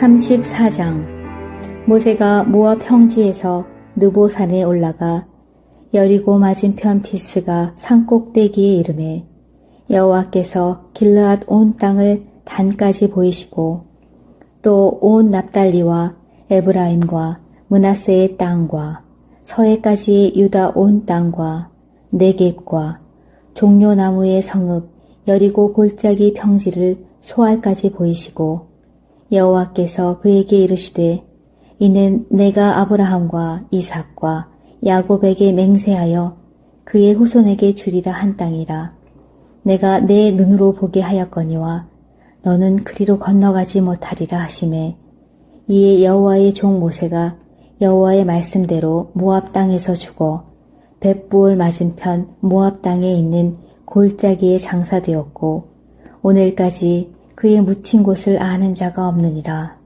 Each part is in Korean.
34장. 모세가 모압 평지에서 느보산에 올라가 여리고 맞은편 비스가 산꼭대기에 이르매 여호와께서 길르앗 온 땅을 단까지 보이시고 또 온 납달리와 에브라임과 므낫세의 땅과 서해까지 유다 온 땅과 네겝과 종려나무의 성읍 여리고 골짜기 평지를 소알까지 보이시고 여호와께서 그에게 이르시되 이는 내가 아브라함과 이삭과 야곱에게 맹세하여 그의 후손에게 주리라 한 땅이라. 내가 내 눈으로 보게 하였거니와 너는 그리로 건너가지 못하리라 하시매 이에 여호와의 종 모세가 여호와의 말씀대로 모압 땅에서 죽어 벳부올 맞은편 모압 땅에 있는 골짜기에 장사되었고 오늘까지 그의 묻힌 곳을 아는 자가 없느니라.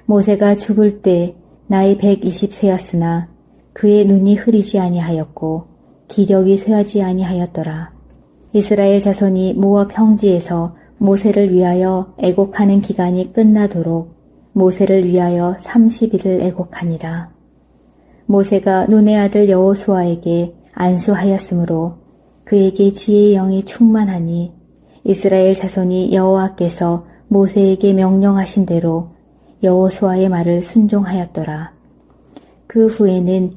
모세가 죽을 때 나이 120세였으나 그의 눈이 흐리지 아니하였고 기력이 쇠하지 아니하였더라. 이스라엘 자손이 모압 평지에서 모세를 위하여 애곡하는 기간이 끝나도록 모세를 위하여 30일을 애곡하니라. 모세가 눈의 아들 여호수아에게 안수하였으므로 그에게 지혜의 영이 충만하니 이스라엘 자손이 여호와께서 모세에게 명령하신 대로 여호수아의 말을 순종하였더라. 그 후에는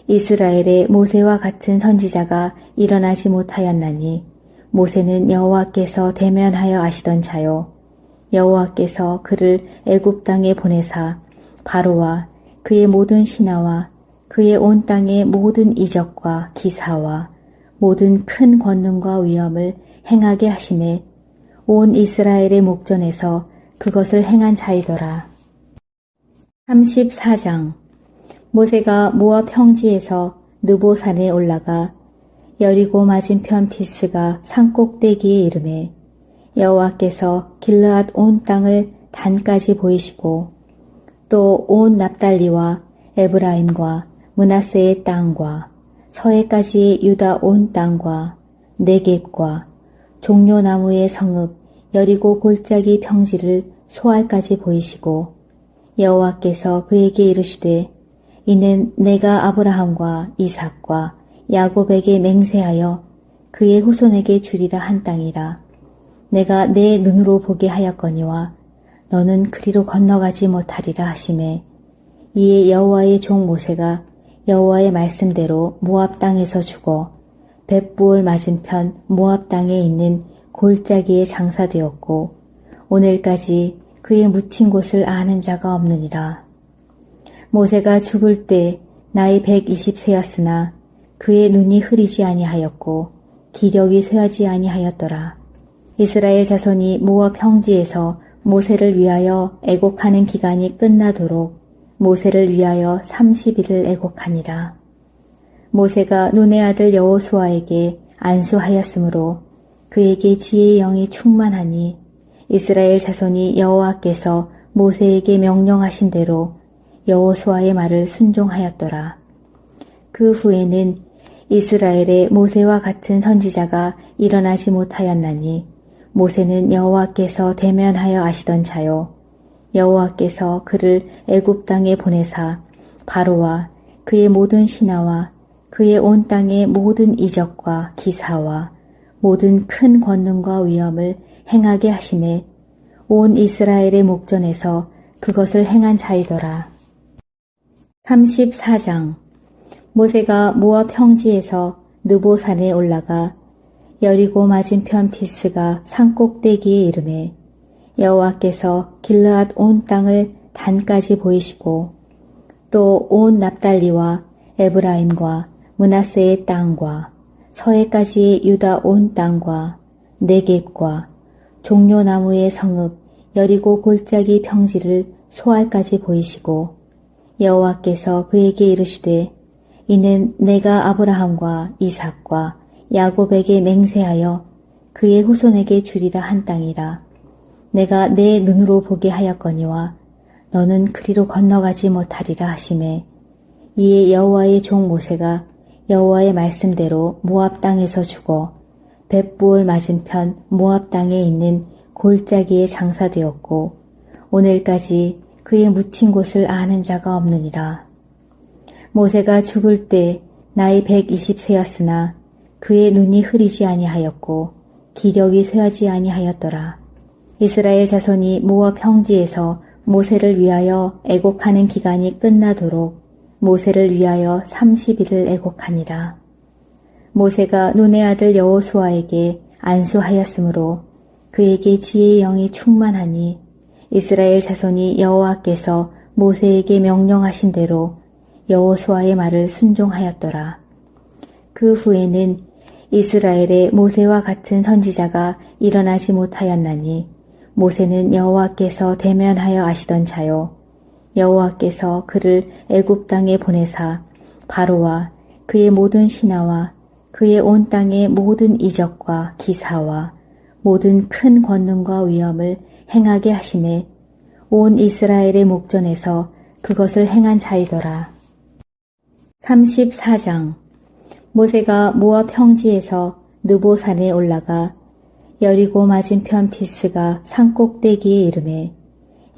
이스라엘의 모세와 같은 선지자가 일어나지 못하였나니 모세는 여호와께서 대면하여 아시던 자요 여호와께서 그를 애굽 땅에 보내사 바로와 그의 모든 신하와 그의 온 땅의 모든 이적과 기사와 모든 큰 권능과 위엄을 행하게 하심에 온 이스라엘의 목전에서 그것을 행한 자이더라. 34장. 모세가 모압 평지에서 느보산에 올라가 여리고 맞은편 비스가 산꼭대기에 이르매 여호와께서 길르앗 온 땅을 단까지 보이시고 또 온 납달리와 에브라임과 므낫세의 땅과 서해까지 유다 온 땅과 네겝과 종려나무의 성읍 여리고 골짜기 평지를 소알까지 보이시고 여호와께서 그에게 이르시되 이는 내가 아브라함과 이삭과 야곱에게 맹세하여 그의 후손에게 주리라 한 땅이라. 내가 내 눈으로 보게 하였거니와 너는 그리로 건너가지 못하리라 하시매 이에 여호와의 종 모세가 여호와의 말씀대로 모압 땅에서 죽어 벳부올 맞은편 모압 땅에 있는 골짜기에 장사되었고 오늘까지 그의 묻힌 곳을 아는 자가 없느니라. 모세가 죽을 때 나이 120세였으나 그의 눈이 흐리지 아니하였고 기력이 쇠하지 아니하였더라. 이스라엘 자손이 모압 평지에서 모세를 위하여 애곡하는 기간이 끝나도록 모세를 위하여 30일을 애곡하니라. 모세가 눈의 아들 여호수아에게 안수하였으므로 그에게 지혜의 영이 충만하니 이스라엘 자손이 여호와께서 모세에게 명령하신 대로 여호수아의 말을 순종하였더라. 그 후에는 이스라엘의 모세와 같은 선지자가 일어나지 못하였나니 모세는 여호와께서 대면하여 아시던 자요 여호와께서 그를 애굽 땅에 보내사 바로와 그의 모든 신하와 그의 온 땅의 모든 이적과 기사와 모든 큰 권능과 위엄을 행하게 하심에 온 이스라엘의 목전에서 그것을 행한 자이더라. 34장. 모세가 모압 평지에서 느보산에 올라가 여리고 맞은편 비스가 산꼭대기에 이르매 여호와께서 길르앗 온 땅을 단까지 보이시고 또 온 납달리와 에브라임과 므낫세의 땅과 서해까지 유다 온 땅과 네겝과 종려나무의 성읍 여리고 골짜기 평지를 소알까지 보이시고 여호와께서 그에게 이르시되 이는 내가 아브라함과 이삭과 야곱에게 맹세하여 그의 후손에게 주리라 한 땅이라. 내가 내 눈으로 보게 하였거니와 너는 그리로 건너가지 못하리라 하시매 이에 여호와의 종 모세가 여호와의 말씀대로 모압 땅에서 죽어 벳부올 맞은편 모압 땅에 있는 골짜기에 장사되었고 오늘까지 그의 묻힌 곳을 아는 자가 없느니라. 모세가 죽을 때 나이 120세였으나 그의 눈이 흐리지 아니하였고 기력이 쇠하지 아니하였더라. 이스라엘 자손이 모압 평지에서 모세를 위하여 애곡하는 기간이 끝나도록 모세를 위하여 30일을 애곡하니라. 모세가 눈의 아들 여호수아에게 안수하였으므로 그에게 지혜의 영이 충만하니 이스라엘 자손이 여호와께서 모세에게 명령하신 대로 여호수아의 말을 순종하였더라. 그 후에는 이스라엘의 모세와 같은 선지자가 일어나지 못하였나니 모세는 여호와께서 대면하여 아시던 자요. 여호와께서 그를 애굽 땅에 보내사 바로와 그의 모든 신하와 그의 온 땅의 모든 이적과 기사와 모든 큰 권능과 위엄을 행하게 하심에 온 이스라엘의 목전에서 그것을 행한 자이더라. 34장. 모세가 모압 평지에서 느보산에 올라가 여리고 맞은편 비스가 산꼭대기에 이르매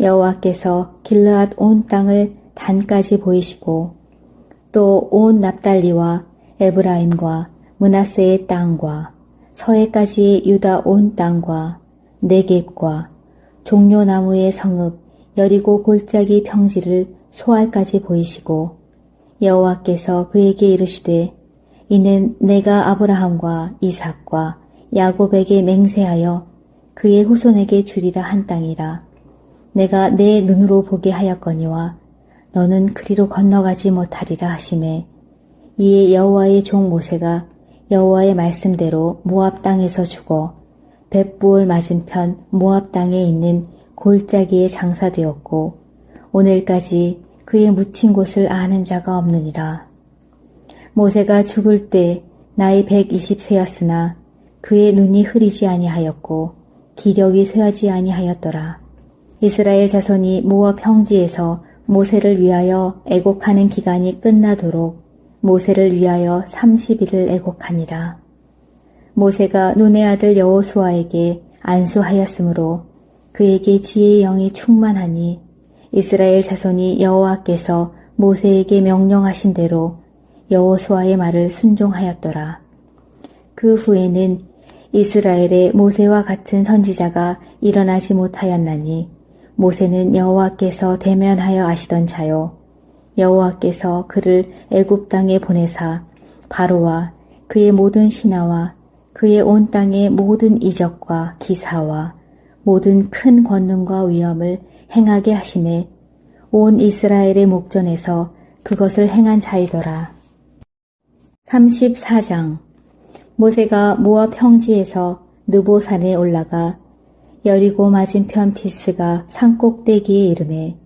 여호와께서 길르앗 온 땅을 단까지 보이시고 또 온 납달리와 에브라임과 므낫세의 땅과 서해까지 유다 온 땅과 네겝과 종려나무의 성읍 여리고 골짜기 평지를 소알까지 보이시고 여호와께서 그에게 이르시되 이는 내가 아브라함과 이삭과 야곱에게 맹세하여 그의 후손에게 주리라 한 땅이라. 내가 내 눈으로 보게 하였거니와 너는 그리로 건너가지 못하리라 하시매 이에 여호와의 종 모세가 여호와의 말씀대로 모압 땅에서 죽어 벳부올 맞은편 모압 땅에 있는 골짜기에 장사되었고 오늘까지 그의 묻힌 곳을 아는 자가 없느니라. 모세가 죽을 때 나이 120세였으나 그의 눈이 흐리지 아니하였고 기력이 쇠하지 아니하였더라. 이스라엘 자손이 모압 평지에서 모세를 위하여 애곡하는 기간이 끝나도록 모세를 위하여 30일을 애곡하니라. 모세가 눈의 아들 여호수아에게 안수하였으므로 그에게 지혜의 영이 충만하니 이스라엘 자손이 여호와께서 모세에게 명령하신 대로 여호수아의 말을 순종하였더라. 그 후에는 이스라엘의 모세와 같은 선지자가 일어나지 못하였나니 모세는 여호와께서 대면하여 아시던 자요. 여호와께서 그를 애굽 땅에 보내사 바로와 그의 모든 신하와 그의 온 땅의 모든 이적과 기사와 모든 큰 권능과 위엄을 행하게 하심에 온 이스라엘의 목전에서 그것을 행한 자이더라. 34장. 모세가 모압 평지에서 느보산에 올라가 여리고 맞은편 비스가 산꼭대기에 이르매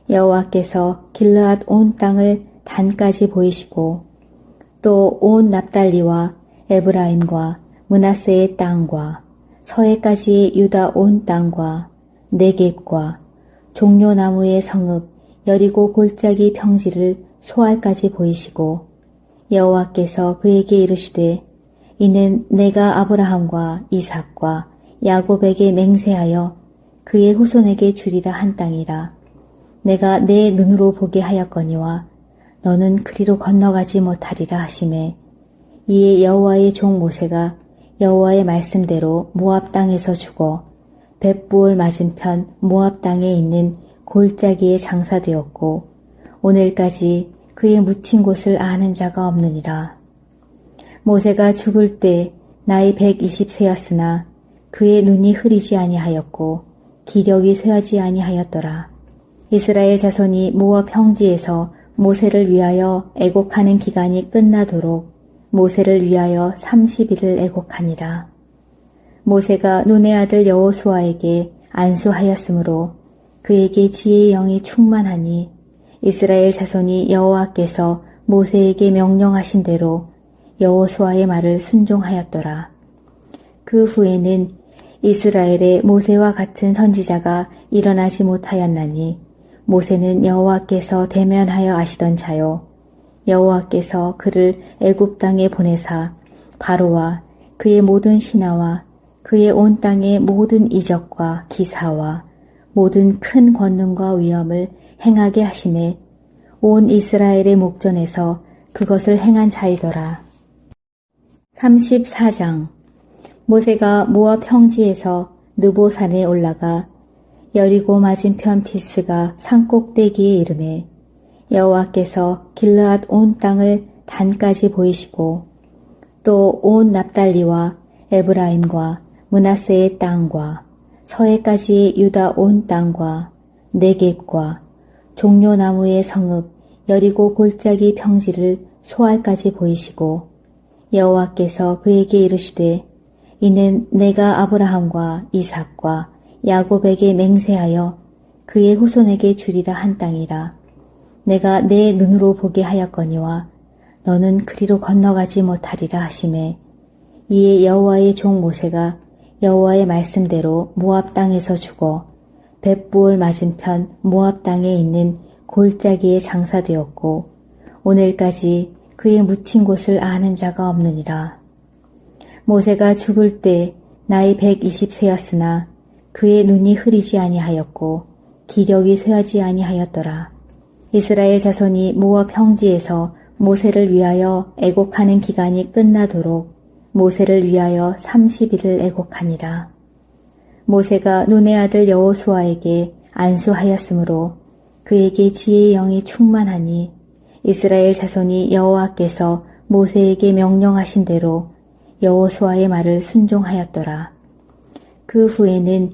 여호와께서 길르앗 온 땅을 단까지 보이시고 또 온 납달리와 에브라임과 므낫세의 땅과 서해까지 유다 온 땅과 네겝과 종려나무의 성읍 여리고 골짜기 평지를 소알까지 보이시고 여호와께서 그에게 이르시되 이는 내가 아브라함과 이삭과 야곱에게 맹세하여 그의 후손에게 주리라 한 땅이라. 내가 내 눈으로 보게 하였거니와 너는 그리로 건너가지 못하리라 하시매 이에 여호와의 종 모세가 여호와의 말씀대로 모압 땅에서 죽어 벳부올 맞은편 모압 땅에 있는 골짜기에 장사되었고 오늘까지 그의 묻힌 곳을 아는 자가 없느니라. 모세가 죽을 때 나이 120세였으나 그의 눈이 흐리지 아니하였고 기력이 쇠하지 아니하였더라. 이스라엘 자손이 모압 평지에서 모세를 위하여 애곡하는 기간이 끝나도록 모세를 위하여 30일을 애곡하니라. 모세가 눈의 아들 여호수아에게 안수하였으므로 그에게 지혜의 영이 충만하니 이스라엘 자손이 여호와께서 모세에게 명령하신 대로 여호수아의 말을 순종하였더라. 그 후에는 이스라엘의 모세와 같은 선지자가 일어나지 못하였나니 모세는 여호와께서 대면하여 아시던 자요. 여호와께서 그를 애굽 땅에 보내사 바로와 그의 모든 신하와 그의 온 땅의 모든 이적과 기사와 모든 큰 권능과 위엄을 행하게 하심에 온 이스라엘의 목전에서 그것을 행한 자이더라. 34장. 모세가 모압 평지에서 느보산에 올라가 여리고 맞은편 비스가 산꼭대기에 이르매 여호와께서 길르앗 온 땅을 단까지 보이시고 또 온 납달리와 에브라임과 므낫세의 땅과 서해까지 유다 온 땅과 네겝과 종려나무의 성읍 여리고 골짜기 평지를 소알까지 보이시고 여호와께서 그에게 이르시되 이는 내가 아브라함과 이삭과 야곱에게 맹세하여 그의 후손에게 주리라 한 땅이라. 내가 내 눈으로 보게 하였거니와 너는 그리로 건너가지 못하리라 하시매 이에 여호와의 종 모세가 여호와의 말씀대로 모압 땅에서 죽어 벳부올 맞은편 모압 땅에 있는 골짜기에 장사되었고 오늘까지 그의 묻힌 곳을 아는 자가 없느니라. 모세가 죽을 때 나이 120세였으나 그의 눈이 흐리지 아니하였고 기력이 쇠하지 아니하였더라. 이스라엘 자손이 모압 평지에서 모세를 위하여 애곡하는 기간이 끝나도록 모세를 위하여 30일을 애곡하니라. 모세가 눈의 아들 여호수아에게 안수하였으므로 그에게 지혜의 영이 충만하니 이스라엘 자손이 여호와께서 모세에게 명령하신 대로 여호수아의 말을 순종하였더라. 그 후에는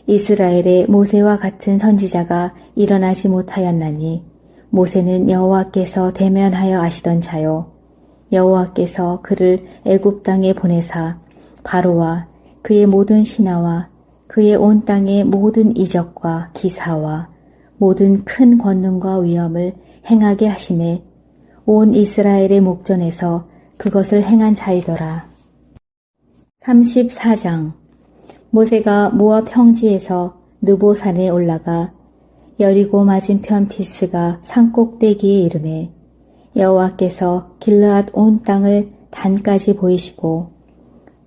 이스라엘에 모세와 같은 선지자가 일어나지 못하였나니 모세는 여호와께서 대면하여 아시던 자요 여호와께서 그를 애굽 땅에 보내사 바로와 그의 모든 신하와 그의 온 땅의 모든 이적과 기사와 모든 큰 권능과 위엄을 행하게 하심에 온 이스라엘의 목전에서 그것을 행한 자이더라. 34장. 모세가 모압 평지에서 느보산에 올라가 여리고 맞은편 비스가 산꼭대기에 이르매 여호와께서 길르앗 온 땅을 단까지 보이시고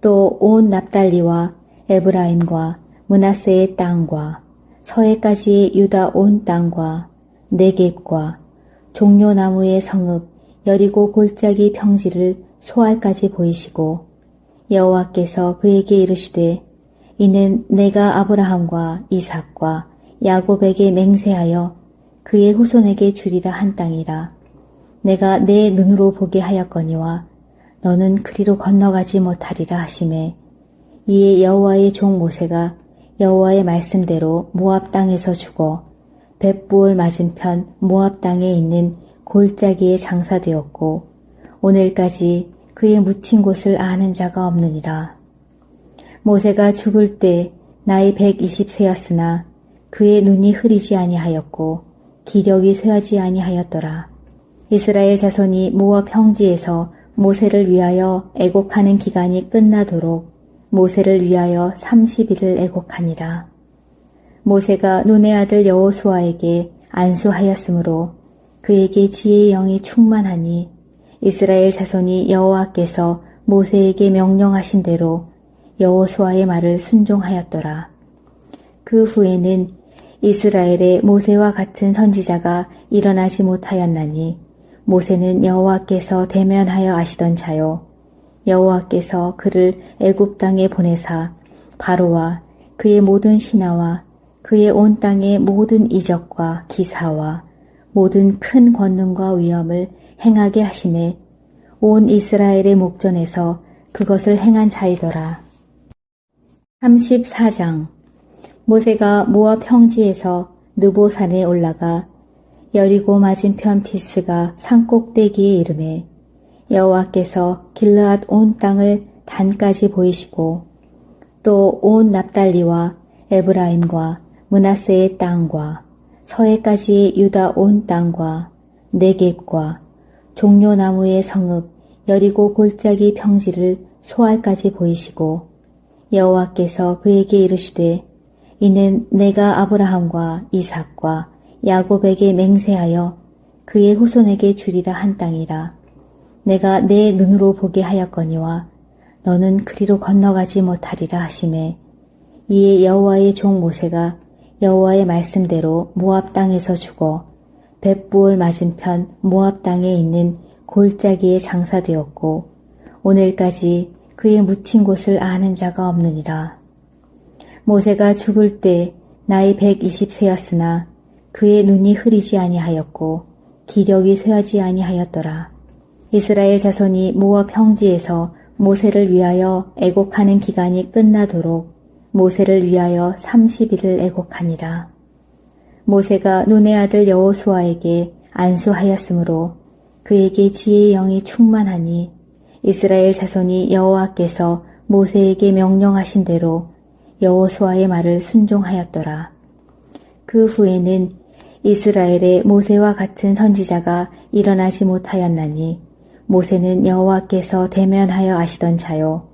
또 온 납달리와 에브라임과 므낫세의 땅과 서해까지 유다 온 땅과 네겝과 종려나무의 성읍 여리고 골짜기 평지를 소알까지 보이시고 여호와께서 그에게 이르시되 이는 내가 아브라함과 이삭과 야곱에게 맹세하여 그의 후손에게 주리라 한 땅이라. 내가 내 눈으로 보게 하였거니와 너는 그리로 건너가지 못하리라 하시매 이에 여호와의 종 모세가 여호와의 말씀대로 모압 땅에서 죽어 벳부올 맞은편 모압 땅에 있는 골짜기에 장사되었고 오늘까지 그의 묻힌 곳을 아는 자가 없느니라. 모세가 죽을 때 나이 120세였으나 그의 눈이 흐리지 아니하였고 기력이 쇠하지 아니하였더라. 이스라엘 자손이 모압 평지에서 모세를 위하여 애곡하는 기간이 끝나도록 모세를 위하여 30일을 애곡하니라. 모세가 눈의 아들 여호수아에게 안수하였으므로 그에게 지혜의 영이 충만하니 이스라엘 자손이 여호와께서 모세에게 명령하신 대로 여호수아의 말을 순종하였더라. 그 후에는 이스라엘에 모세와 같은 선지자가 일어나지 못하였나니 모세는 여호와께서 대면하여 아시던 자요 여호와께서 그를 애굽 땅에 보내사 바로와 그의 모든 신하와 그의 온 땅의 모든 이적과 기사와 모든 큰 권능과 위엄을 행하게 하심에 온 이스라엘의 목전에서 그것을 행한 자이더라. 34장. 모세가 모압 평지에서 느보산에 올라가 여리고 맞은편 비스가 산꼭대기에 이르매 여호와께서 길르앗 온 땅을 단까지 보이시고 또 온 납달리와 에브라임과 므낫세의 땅과 서해까지 유다 온 땅과 네겝과 종려나무의 성읍 여리고 골짜기 평지를 소알까지 보이시고 여호와께서 그에게 이르시되 이는 내가 아브라함과 이삭과 야곱에게 맹세하여 그의 후손에게 주리라 한 땅이라. 내가 내 눈으로 보게 하였거니와 너는 그리로 건너가지 못하리라 하시매 이에 여호와의 종 모세가 여호와의 말씀대로 모압 땅에서 죽어 벳부올 맞은편 모압 땅에 있는 골짜기에 장사되었고 오늘까지 그의 묻힌 곳을 아는 자가 없느니라. 모세가 죽을 때 나이 120세였으나 그의 눈이 흐리지 아니하였고 기력이 쇠하지 아니하였더라. 이스라엘 자손이 모압 평지에서 모세를 위하여 애곡하는 기간이 끝나도록 모세를 위하여 30일을 애곡하니라. 모세가 눈의 아들 여호수아에게 안수하였으므로 그에게 지혜의 영이 충만하니 이스라엘 자손이 여호와께서 모세에게 명령하신 대로 여호수아의 말을 순종하였더라. 그 후에는 이스라엘의 모세와 같은 선지자가 일어나지 못하였나니 모세는 여호와께서 대면하여 아시던 자요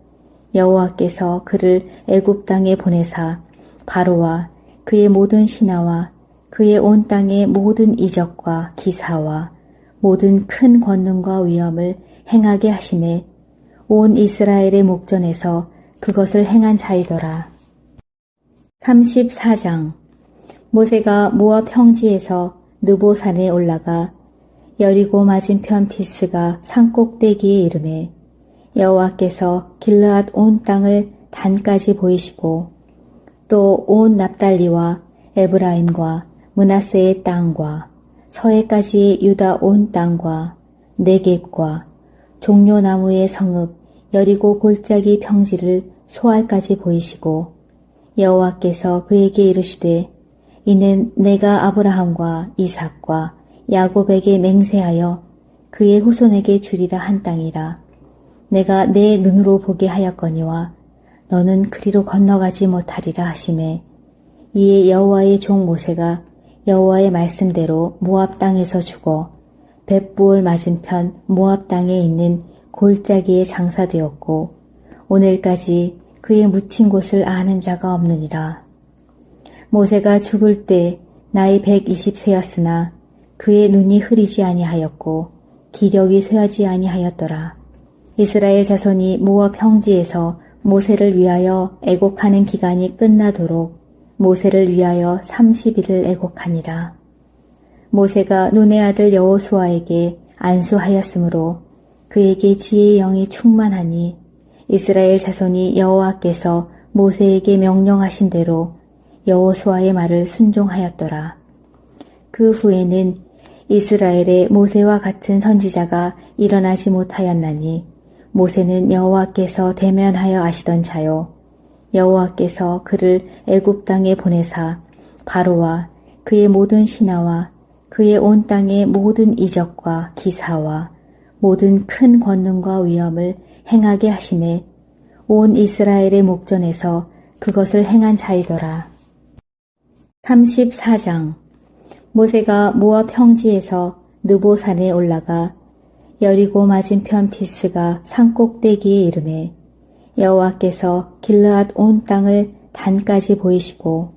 여호와께서 그를 애굽 땅에 보내사 바로와 그의 모든 신하와 그의 온 땅의 모든 이적과 기사와 모든 큰 권능과 위엄을 행하게 하심에 온 이스라엘의 목전에서 그것을 행한 자이더라. 34장 모세가 모압 평지에서 느보산에 올라가 여리고 맞은편 비스가 산꼭대기에 이르매 여호와께서 길르앗 온 땅을 단까지 보이시고 또 온 납달리와 에브라임과 므낫세의 땅과 서해까지 유다 온 땅과 네겝과 종려나무의 성읍 여리고 골짜기 평지를 소알까지 보이시고 여호와께서 그에게 이르시되 이는 내가 아브라함과 이삭과 야곱에게 맹세하여 그의 후손에게 주리라 한 땅이라. 내가 내 눈으로 보게 하였거니와 너는 그리로 건너가지 못하리라 하시매 이에 여호와의 종 모세가 여호와의 말씀대로 모압 땅에서 죽어 벳부올 맞은편 모압 땅에 있는 골짜기에 장사되었고 오늘까지 그의 묻힌 곳을 아는 자가 없느니라. 모세가 죽을 때 나이 120세였으나 그의 눈이 흐리지 아니하였고 기력이 쇠하지 아니하였더라. 이스라엘 자손이 모압 평지에서 모세를 위하여 애곡하는 기간이 끝나도록 모세를 위하여 30일을 애곡하니라. 모세가 눈의 아들 여호수아에게 안수하였으므로 그에게 지혜의 영이 충만하니 이스라엘 자손이 여호와께서 모세에게 명령하신 대로 여호수아의 말을 순종하였더라. 그 후에는 이스라엘의 모세와 같은 선지자가 일어나지 못하였나니 모세는 여호와께서 대면하여 아시던 자요 여호와께서 그를 애굽 땅에 보내사 바로와 그의 모든 신하와 그의 온 땅의 모든 이적과 기사와 모든 큰 권능과 위엄을 행하게 하심에 온 이스라엘의 목전에서 그것을 행한 자이더라. 34장 모세가 모압 평지에서 느보산에 올라가 여리고 맞은편 비스가 산꼭대기에 이르매 여호와께서 길르앗 온 땅을 단까지 보이시고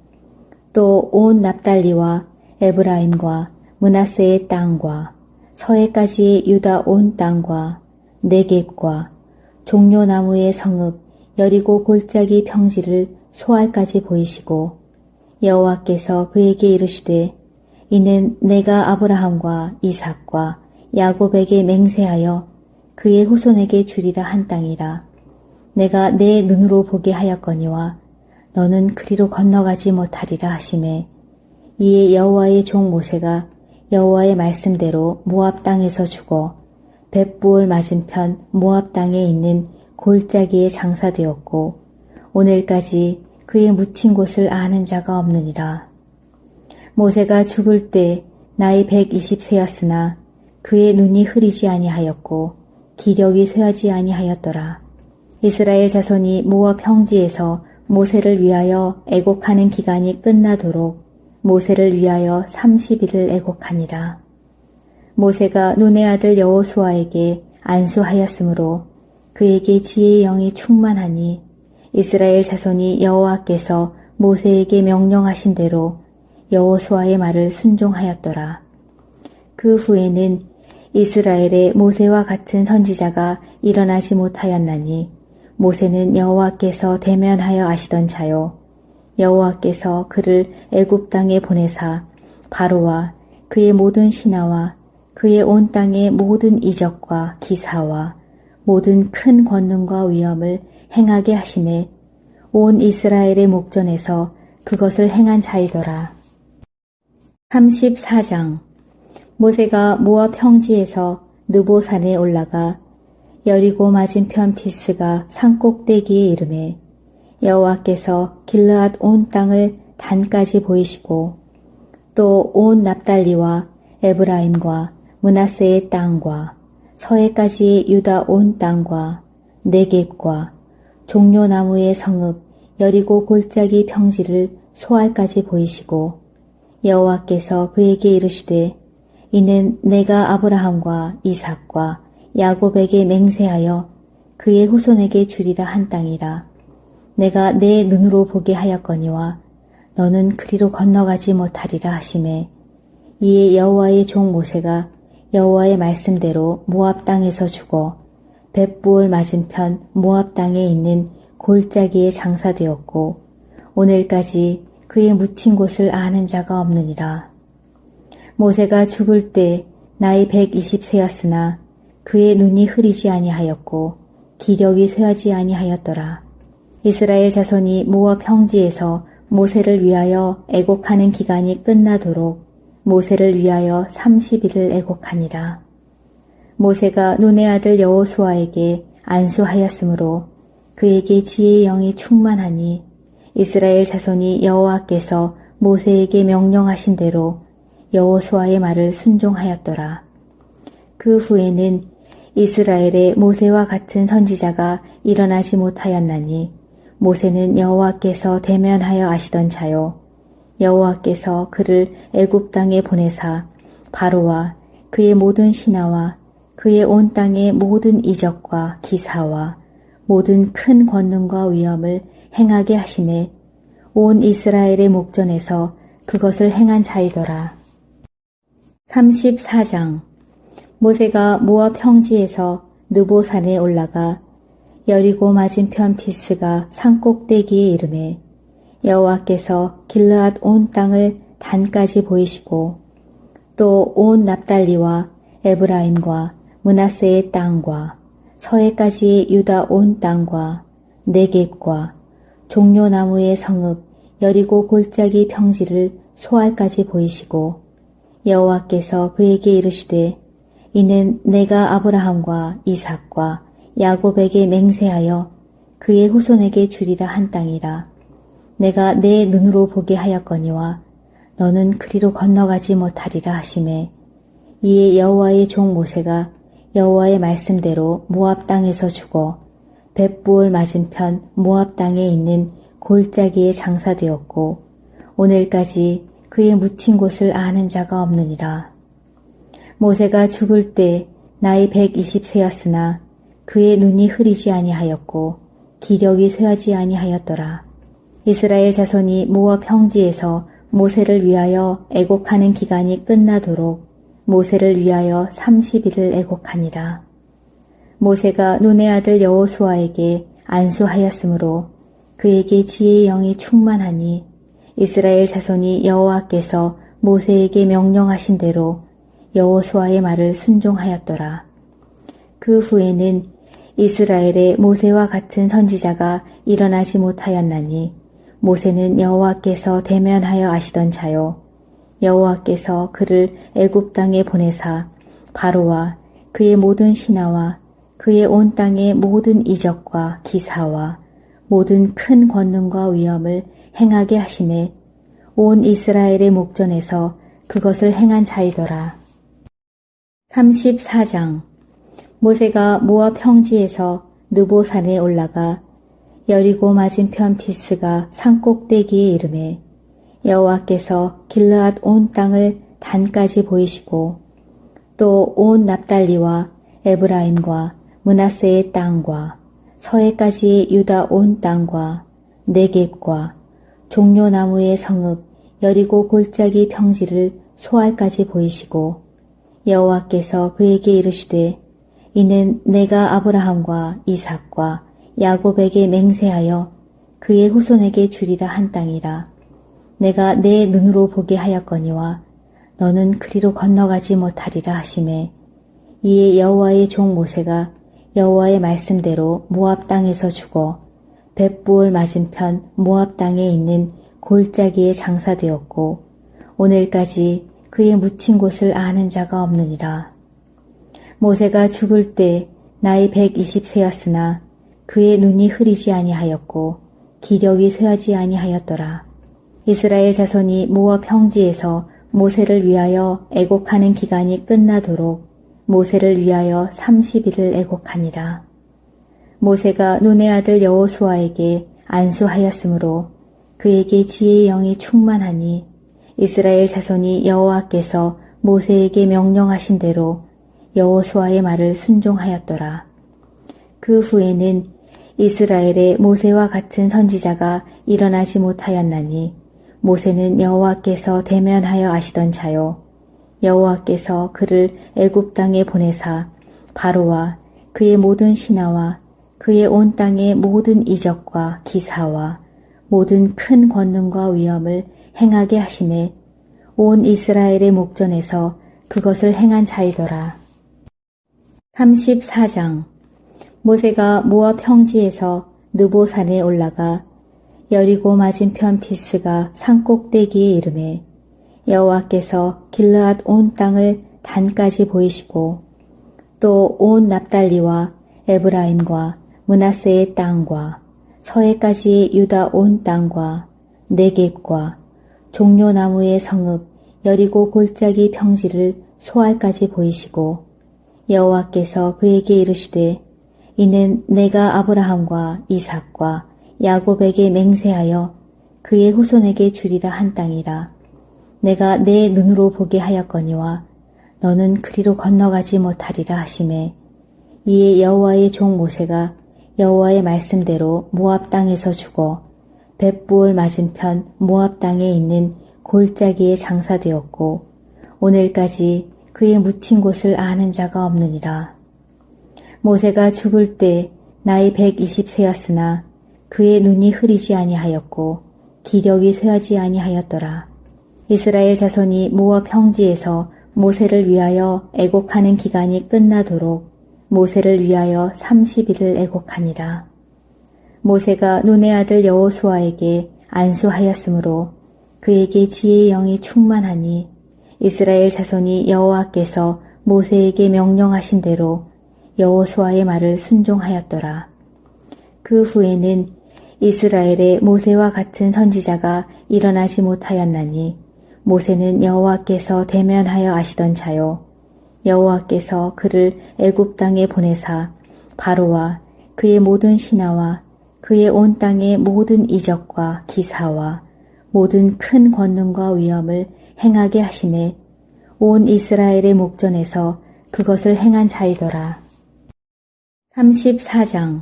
또 온 납달리와 에브라임과 므낫세의 땅과 서해까지 유다 온 땅과 네겝과 종려나무의 성읍 여리고 골짜기 평지를 소알까지 보이시고 여호와께서 그에게 이르시되 이는 내가 아브라함과 이삭과 야곱에게 맹세하여 그의 후손에게 주리라 한 땅이라. 내가 내 눈으로 보게 하였거니와 너는 그리로 건너가지 못하리라 하시매 이에 여호와의 종 모세가 여호와의 말씀대로 모압 땅에서 죽어 벳부올 맞은편 모압 땅에 있는 골짜기에 장사되었고 오늘까지 그의 묻힌 곳을 아는 자가 없느니라. 모세가 죽을 때 나이 120세였으나 그의 눈이 흐리지 아니하였고 기력이 쇠하지 아니하였더라. 이스라엘 자손이 모압 평지에서 모세를 위하여 애곡하는 기간이 끝나도록 모세를 위하여 30일을 애곡하니라. 모세가 눈의 아들 여호수아에게 안수하였으므로 그에게 지혜의 영이 충만하니 이스라엘 자손이 여호와께서 모세에게 명령하신 대로 여호수아의 말을 순종하였더라. 그 후에는 이스라엘의 모세와 같은 선지자가 일어나지 못하였나니 모세는 여호와께서 대면하여 아시던 자요 여호와께서 그를 애굽 땅에 보내사 바로와 그의 모든 신하와 그의 온 땅의 모든 이적과 기사와 모든 큰 권능과 위엄을 행하게 하심에 온 이스라엘의 목전에서 그것을 행한 자이더라. 34장. 모세가 모압 평지에서 느보산에 올라가 여리고 맞은편 비스가 산꼭대기에 이르매 여호와께서 길르앗 온 땅을 단까지 보이시고 또 온 납달리와 에브라임과 므낫세의 땅과 서해까지 유다 온 땅과 네겝과 종려나무의 성읍 여리고 골짜기 평지를 소알까지 보이시고 여호와께서 그에게 이르시되 이는 내가 아브라함과 이삭과 야곱에게 맹세하여 그의 후손에게 주리라 한 땅이라. 내가 내 눈으로 보게 하였거니와 너는 그리로 건너가지 못하리라 하시매 이에 여호와의 종 모세가 여호와의 말씀대로 모압 땅에서 죽어 벳부올 맞은편 모압 땅에 있는 골짜기에 장사되었고 오늘까지 그의 묻힌 곳을 아는 자가 없느니라. 모세가 죽을 때 나이 120세였으나 그의 눈이 흐리지 아니하였고 기력이 쇠하지 아니하였더라. 이스라엘 자손이 모압 평지에서 모세를 위하여 애곡하는 기간이 끝나도록 모세를 위하여 30일을 애곡하니라. 모세가 눈의 아들 여호수아에게 안수하였으므로 그에게 지혜의 영이 충만하니 이스라엘 자손이 여호와께서 모세에게 명령하신 대로 여호수아의 말을 순종하였더라. 그 후에는 이스라엘의 모세와 같은 선지자가 일어나지 못하였나니 모세는 여호와께서 대면하여 아시던 자요 여호와께서 그를 애굽 땅에 보내사 바로와 그의 모든 신하와 그의 온 땅의 모든 이적과 기사와 모든 큰 권능과 위엄을 행하게 하심에 온 이스라엘의 목전에서 그것을 행한 자이더라. 34장. 모세가 모압 평지에서 느보산에 올라가 여리고 맞은편 비스가 산꼭대기에 이르매 여호와께서 길르앗 온 땅을 단까지 보이시고 또 온 납달리와 에브라임과 므낫세의 땅과 서해까지 유다 온 땅과 네겝과 종려나무의 성읍 여리고 골짜기 평지를 소알까지 보이시고 여호와께서 그에게 이르시되 이는 내가 아브라함과 이삭과 야곱에게 맹세하여 그의 후손에게 주리라 한 땅이라. 내가 내 눈으로 보게 하였거니와 너는 그리로 건너가지 못하리라 하시매 이에 여호와의 종 모세가 여호와의 말씀대로 모압 땅에서 죽어 벳부올 맞은편 모압 땅에 있는 골짜기에 장사되었고 오늘까지 그의 묻힌 곳을 아는 자가 없느니라. 모세가 죽을 때 나이 120세였으나 그의 눈이 흐리지 아니하였고 기력이 쇠하지 아니하였더라. 이스라엘 자손이 모압 평지에서 모세를 위하여 애곡하는 기간이 끝나도록 모세를 위하여 30일을 애곡하니라. 모세가 눈의 아들 여호수아에게 안수하였으므로 그에게 지혜의 영이 충만하니 이스라엘 자손이 여호와께서 모세에게 명령하신 대로 여호수아의 말을 순종하였더라. 그 후에는 이스라엘의 모세와 같은 선지자가 일어나지 못하였나니 모세는 여호와께서 대면하여 아시던 자요 여호와께서 그를 애굽 땅에 보내사 바로와 그의 모든 신하와 그의 온 땅의 모든 이적과 기사와 모든 큰 권능과 위엄을 행하게 하심에 온 이스라엘의 목전에서 그것을 행한 자이더라. 34장. 모세가 모압 평지에서 느보산에 올라가 여리고 맞은편 비스가 산꼭대기에 이르매 여호와께서 길르앗 온 땅을 단까지 보이시고 또 온 납달리와 에브라임과 므낫세의 땅과 서해까지 유다 온 땅과 네겝과 종려나무의 성읍 여리고 골짜기 평지를 소알까지 보이시고 여호와께서 그에게 이르시되 이는 내가 아브라함과 이삭과 야곱에게 맹세하여 그의 후손에게 주리라 한 땅이라. 내가 내 눈으로 보게 하였거니와 너는 그리로 건너가지 못하리라 하시매 이에 여호와의 종 모세가 여호와의 말씀대로 모압 땅에서 죽어 벳부올 맞은편 모압 땅에 있는 골짜기에 장사되었고 오늘까지 그의 묻힌 곳을 아는 자가 없느니라. 모세가 죽을 때 나이 120세였으나 그의 눈이 흐리지 아니하였고 기력이 쇠하지 아니하였더라. 이스라엘 자손이 모압 평지에서 모세를 위하여 애곡하는 기간이 끝나도록 모세를 위하여 30일을 애곡하니라. 모세가 눈의 아들 여호수아에게 안수하였으므로 그에게 지혜의 영이 충만하니 이스라엘 자손이 여호와께서 모세에게 명령하신 대로 여호수아의 말을 순종하였더라. 그 후에는 이스라엘에 모세와 같은 선지자가 일어나지 못하였나니 모세는 여호와께서 대면하여 아시던 자요 여호와께서 그를 애굽 땅에 보내사 바로와 그의 모든 신하와 그의 온 땅의 모든 이적과 기사와 모든 큰 권능과 위엄을 행하게 하심에 온 이스라엘의 목전에서 그것을 행한 자이더라. 34장 모세가 모압 평지에서 느보산에 올라가 여리고 맞은편 비스가 산꼭대기에 이르매 여호와께서 길르앗 온 땅을 단까지 보이시고 또 온 납달리와 에브라임과 므낫세의 땅과 서해까지의 유다 온 땅과 네겝과 종려나무의 성읍 여리고 골짜기 평지를 소알까지 보이시고 여호와께서 그에게 이르시되 이는 내가 아브라함과 이삭과 야곱에게 맹세하여 그의 후손에게 주리라 한 땅이라. 내가 내 눈으로 보게 하였거니와 너는 그리로 건너가지 못하리라 하시매 이에 여호와의 종 모세가 여호와의 말씀대로 모압 땅에서 죽어 벳부올 맞은편 모압 땅에 있는 골짜기에 장사되었고 오늘까지 그의 묻힌 곳을 아는 자가 없느니라. 모세가 죽을 때 나이 120세였으나 그의 눈이 흐리지 아니하였고 기력이 쇠하지 아니하였더라. 이스라엘 자손이 모압 평지에서 모세를 위하여 애곡하는 기간이 끝나도록 모세를 위하여 30일을 애곡하니라. 모세가 눈의 아들 여호수아에게 안수하였으므로 그에게 지혜의 영이 충만하니 이스라엘 자손이 여호와께서 모세에게 명령하신 대로 여호수아의 말을 순종하였더라. 그 후에는 이스라엘에 모세와 같은 선지자가 일어나지 못하였나니 모세는 여호와께서 대면하여 아시던 자요 여호와께서 그를 애굽 땅에 보내사 바로와 그의 모든 신하와 그의 온 땅의 모든 이적과 기사와 모든 큰 권능과 위엄을 행하게 하심에 온 이스라엘의 목전에서 그것을 행한 자이더라. 34장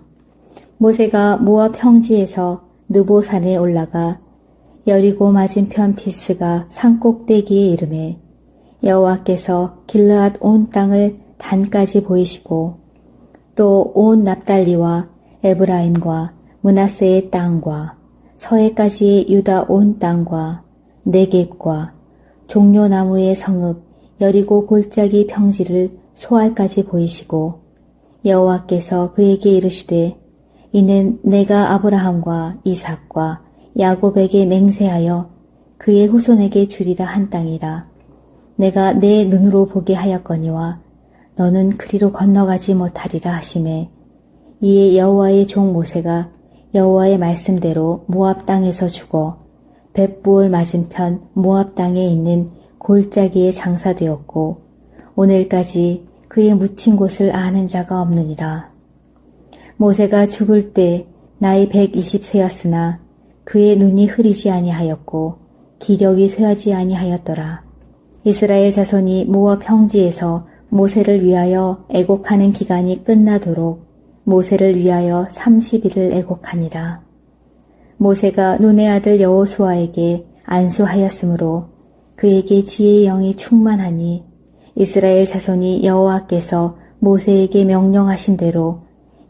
모세가 모압 평지에서 느보산에 올라가 여리고 맞은편 비스가 산꼭대기에 이르매 여호와께서 길르앗 온 땅을 단까지 보이시고 또 온 납달리와 에브라임과 므낫세의 땅과 서해까지의 유다 온 땅과 네겝과 종려나무의 성읍 여리고 골짜기 평지를 소알까지 보이시고 여호와께서 그에게 이르시되 이는 내가 아브라함과 이삭과 야곱에게 맹세하여 그의 후손에게 주리라 한 땅이라. 내가 내 눈으로 보게 하였거니와 너는 그리로 건너가지 못하리라 하시매 이에 여호와의 종 모세가 여호와의 말씀대로 모압 땅에서 죽어 벳부올 맞은편 모압 땅에 있는 골짜기에 장사되었고 오늘까지 그의 묻힌 곳을 아는 자가 없느니라. 모세가 죽을 때 나이 120세였으나 그의 눈이 흐리지 아니하였고 기력이 쇠하지 아니하였더라. 이스라엘 자손이 모압 평지에서 모세를 위하여 애곡하는 기간이 끝나도록 모세를 위하여 30일을 애곡하니라. 모세가 눈의 아들 여호수아에게 안수하였으므로 그에게 지혜의 영이 충만하니 이스라엘 자손이 여호와께서 모세에게 명령하신 대로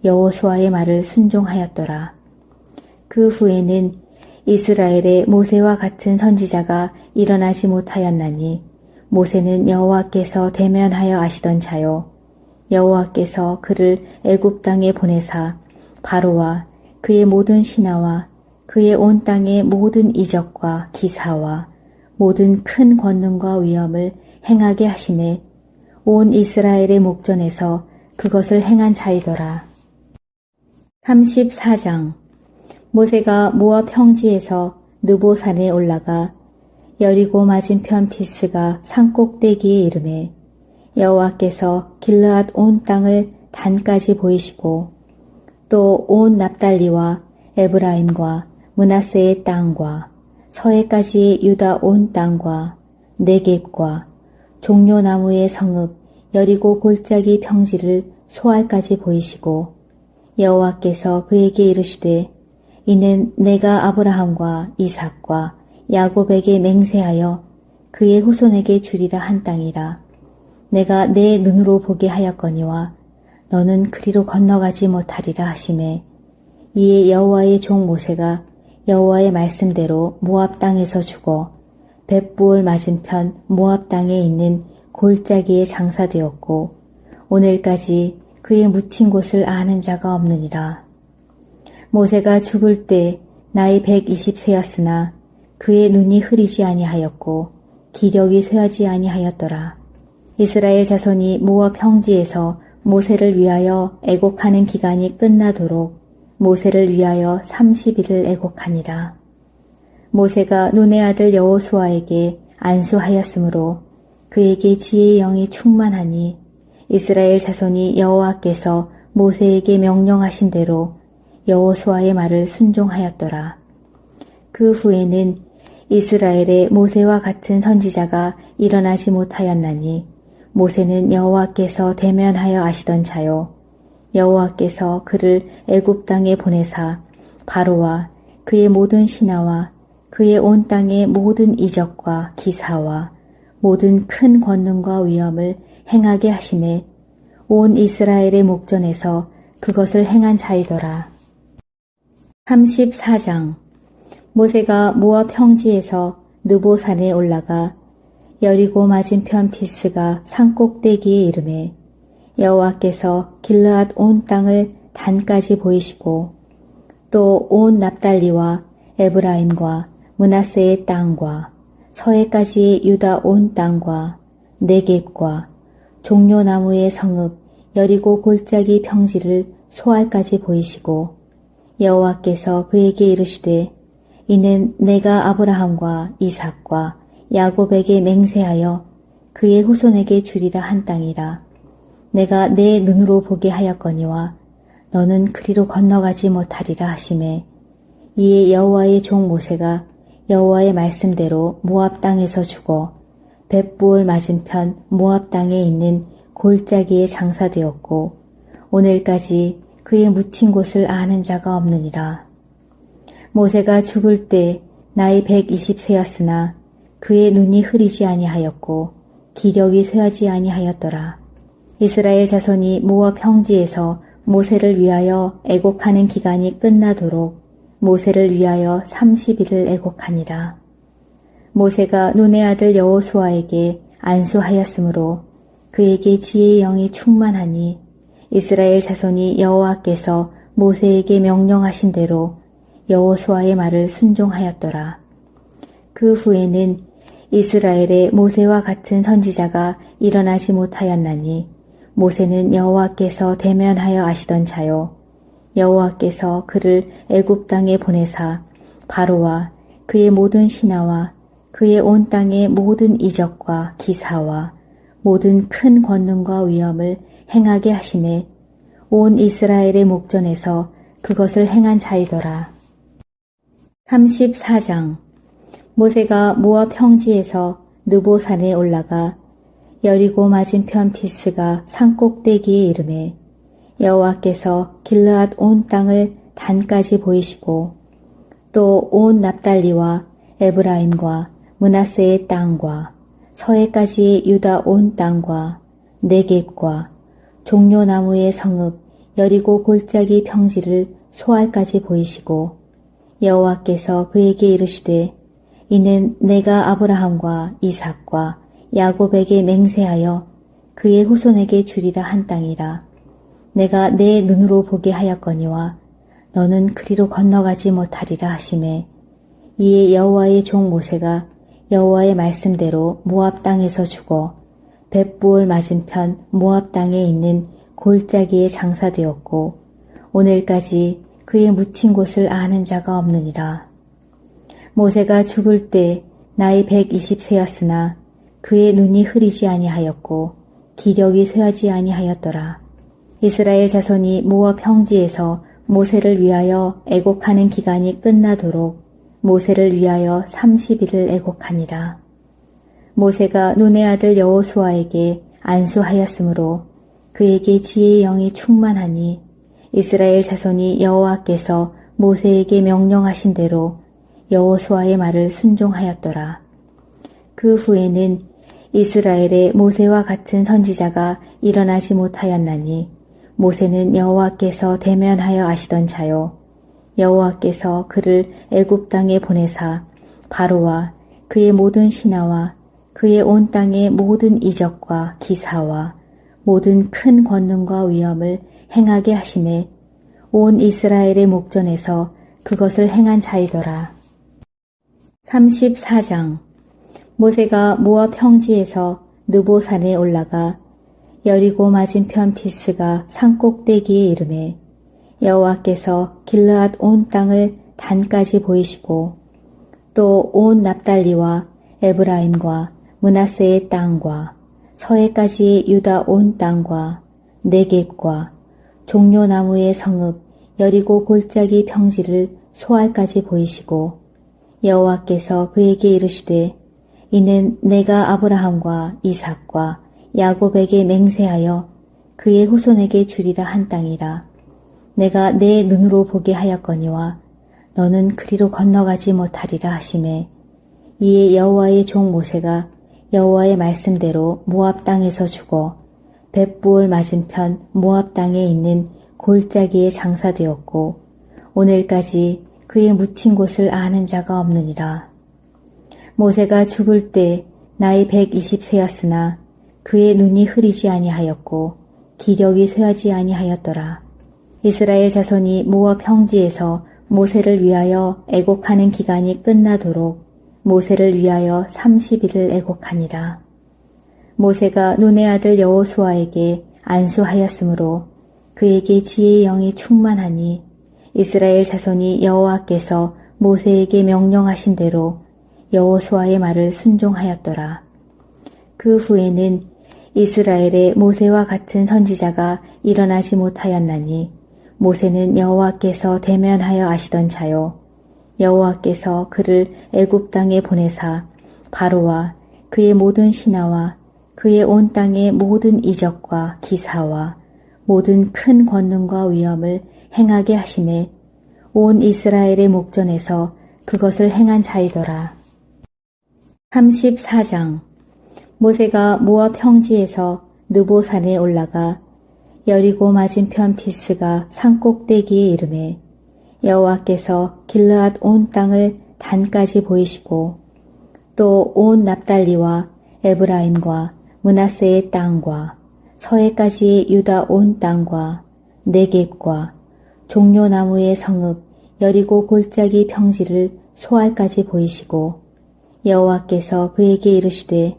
여호수아의 말을 순종하였더라. 그 후에는 이스라엘의 모세와 같은 선지자가 일어나지 못하였나니 모세는 여호와께서 대면하여 아시던 자요. 여호와께서 그를 애굽 땅에 보내사 바로와 그의 모든 신하와 그의 온 땅의 모든 이적과 기사와 모든 큰 권능과 위엄을 행하게 하심에 온 이스라엘의 목전에서 그것을 행한 자이더라. 34장. 모세가 모압 평지에서 느보산에 올라가 여리고 맞은편 비스가 산꼭대기에 이르매 여호와께서 길르앗 온 땅을 단까지 보이시고 또 온 납달리와 에브라임과 므낫세의 땅과 서해까지 유다 온 땅과 네겝과 종려나무의 성읍 여리고 골짜기 평지를 소알까지 보이시고 여호와께서 그에게 이르시되 이는 내가 아브라함과 이삭과 야곱에게 맹세하여 그의 후손에게 주리라 한 땅이라. 내가 내 눈으로 보게 하였거니와 너는 그리로 건너가지 못하리라 하시매 이에 여호와의 종 모세가 여호와의 말씀대로 모압 땅에서 죽어 벳부올 맞은편 모압 땅에 있는 골짜기에 장사되었고 오늘까지 그의 묻힌 곳을 아는 자가 없느니라. 모세가 죽을 때 나이 120세였으나 그의 눈이 흐리지 아니하였고 기력이 쇠하지 아니하였더라. 이스라엘 자손이 모압 평지에서 모세를 위하여 애곡하는 기간이 끝나도록 모세를 위하여 30일을 애곡하니라. 모세가 눈의 아들 여호수아에게 안수하였으므로 그에게 지혜의 영이 충만하니 이스라엘 자손이 여호와께서 모세에게 명령하신 대로 여호수아의 말을 순종하였더라. 그 후에는 이스라엘의 모세와 같은 선지자가 일어나지 못하였나니 모세는 여호와께서 대면하여 아시던 자요. 여호와께서 그를 애굽 땅에 보내사 바로와 그의 모든 신하와 그의 온 땅의 모든 이적과 기사와 모든 큰 권능과 위엄을 행하게 하심에 온 이스라엘의 목전에서 그것을 행한 자이더라. 34장. 모세가 모압 평지에서 느보산에 올라가 여리고 맞은편 비스가 산꼭대기에 이르매 여호와께서 길르앗 온 땅을 단까지 보이시고 또 온 납달리와 에브라임과 므낫세의 땅과 서해까지 유다 온 땅과 네겝과 종려나무의 성읍 여리고 골짜기 평지를 소알까지 보이시고 여호와께서 그에게 이르시되 이는 내가 아브라함과 이삭과 야곱에게 맹세하여 그의 후손에게 주리라 한 땅이라. 내가 내 눈으로 보게 하였거니와 너는 그리로 건너가지 못하리라 하시매 이에 여호와의 종 모세가 여호와의 말씀대로 모압 땅에서 죽어 벳부올 맞은편 모압 땅에 있는 골짜기에 장사되었고 오늘까지 그의 묻힌 곳을 아는 자가 없느니라. 모세가 죽을 때 나이 120세였으나 그의 눈이 흐리지 아니하였고 기력이 쇠하지 아니하였더라. 이스라엘 자손이 모압 평지에서 모세를 위하여 애곡하는 기간이 끝나도록 모세를 위하여 30일을 애곡하니라. 모세가 눈의 아들 여호수아에게 안수하였으므로 그에게 지혜의 영이 충만하니 이스라엘 자손이 여호와께서 모세에게 명령하신 대로 여호수아의 말을 순종하였더라. 그 후에는 이스라엘의 모세와 같은 선지자가 일어나지 못하였나니 모세는 여호와께서 대면하여 아시던 자요. 여호와께서 그를 애굽 땅에 보내사 바로와 그의 모든 신하와 그의 온 땅의 모든 이적과 기사와 모든 큰 권능과 위엄을 행하게 하심에 온 이스라엘의 목전에서 그것을 행한 자이더라. 34장. 모세가 모압 평지에서 느보산에 올라가 여리고 맞은편 비스가 산꼭대기에 이르매 여호와께서 길르앗 온 땅을 단까지 보이시고 또 온 납달리와 에브라임과 므낫세의 땅과 서해까지 유다 온 땅과 네겝과 종려나무의 성읍 여리고 골짜기 평지를 소알까지 보이시고 여호와께서 그에게 이르시되 이는 내가 아브라함과 이삭과 야곱에게 맹세하여 그의 후손에게 주리라 한 땅이라. 내가 내 눈으로 보게 하였거니와 너는 그리로 건너가지 못하리라 하시매 이에 여호와의 종 모세가 여호와의 말씀대로 모압 땅에서 죽어 벳부올 맞은편 모압 땅에 있는 골짜기에 장사되었고 오늘까지 그의 묻힌 곳을 아는 자가 없느니라. 모세가 죽을 때 나이 120세였으나 그의 눈이 흐리지 아니하였고 기력이 쇠하지 아니하였더라. 이스라엘 자손이 모압 평지에서 모세를 위하여 애곡하는 기간이 끝나도록 모세를 위하여 30일을 애곡하니라. 모세가 눈의 아들 여호수아에게 안수하였으므로 그에게 지혜의 영이 충만하니 이스라엘 자손이 여호와께서 모세에게 명령하신 대로 여호수아의 말을 순종하였더라. 그 후에는 이스라엘의 모세와 같은 선지자가 일어나지 못하였나니 모세는 여호와께서 대면하여 아시던 자요 여호와께서 그를 애굽 땅에 보내사 바로와 그의 모든 신하와 그의 온 땅의 모든 이적과 기사와 모든 큰 권능과 위엄을 행하게 하심에 온 이스라엘의 목전에서 그것을 행한 자이더라. 34장 모세가 모압 평지에서 느보산에 올라가 여리고 맞은편 비스가 산꼭대기에 이르매 여호와께서 길르앗 온 땅을 단까지 보이시고 또 온 납달리와 에브라임과 므낫세의 땅과 서해까지 유다 온 땅과 네겝과 종려나무의 성읍 여리고 골짜기 평지를 소알까지 보이시고 여호와께서 그에게 이르시되 이는 내가 아브라함과 이삭과 야곱에게 맹세하여 그의 후손에게 주리라 한 땅이라. 내가 내 눈으로 보게 하였거니와 너는 그리로 건너가지 못하리라 하시매 이에 여호와의 종 모세가 여호와의 말씀대로 모압 땅에서 죽어 벳부올 맞은편 모압 땅에 있는 골짜기에 장사되었고 오늘까지 그의 묻힌 곳을 아는 자가 없느니라. 모세가 죽을 때 나이 120세였으나 그의 눈이 흐리지 아니하였고 기력이 쇠하지 아니하였더라. 이스라엘 자손이 모압 평지에서 모세를 위하여 애곡하는 기간이 끝나도록 모세를 위하여 30일을 애곡하니라. 모세가 눈의 아들 여호수아에게 안수하였으므로 그에게 지혜의 영이 충만하니 이스라엘 자손이 여호와께서 모세에게 명령하신 대로 여호수아의 말을 순종하였더라. 그 후에는 이스라엘의 모세와 같은 선지자가 일어나지 못하였나니 모세는 여호와께서 대면하여 아시던 자요 여호와께서 그를 애굽 땅에 보내사 바로와 그의 모든 신하와 그의 온 땅의 모든 이적과 기사와 모든 큰 권능과 위엄을 행하게 하심에 온 이스라엘의 목전에서 그것을 행한 자이더라. 34장 모세가 모압 평지에서 느보산에 올라가 여리고 맞은편 비스가 산꼭대기에 이르매 여호와께서 길르앗 온 땅을 단까지 보이시고 또 온 납달리와 에브라임과 므낫세의 땅과 서해까지 유다 온 땅과 네겝과 종려나무의 성읍 여리고 골짜기 평지를 소알까지 보이시고 여호와께서 그에게 이르시되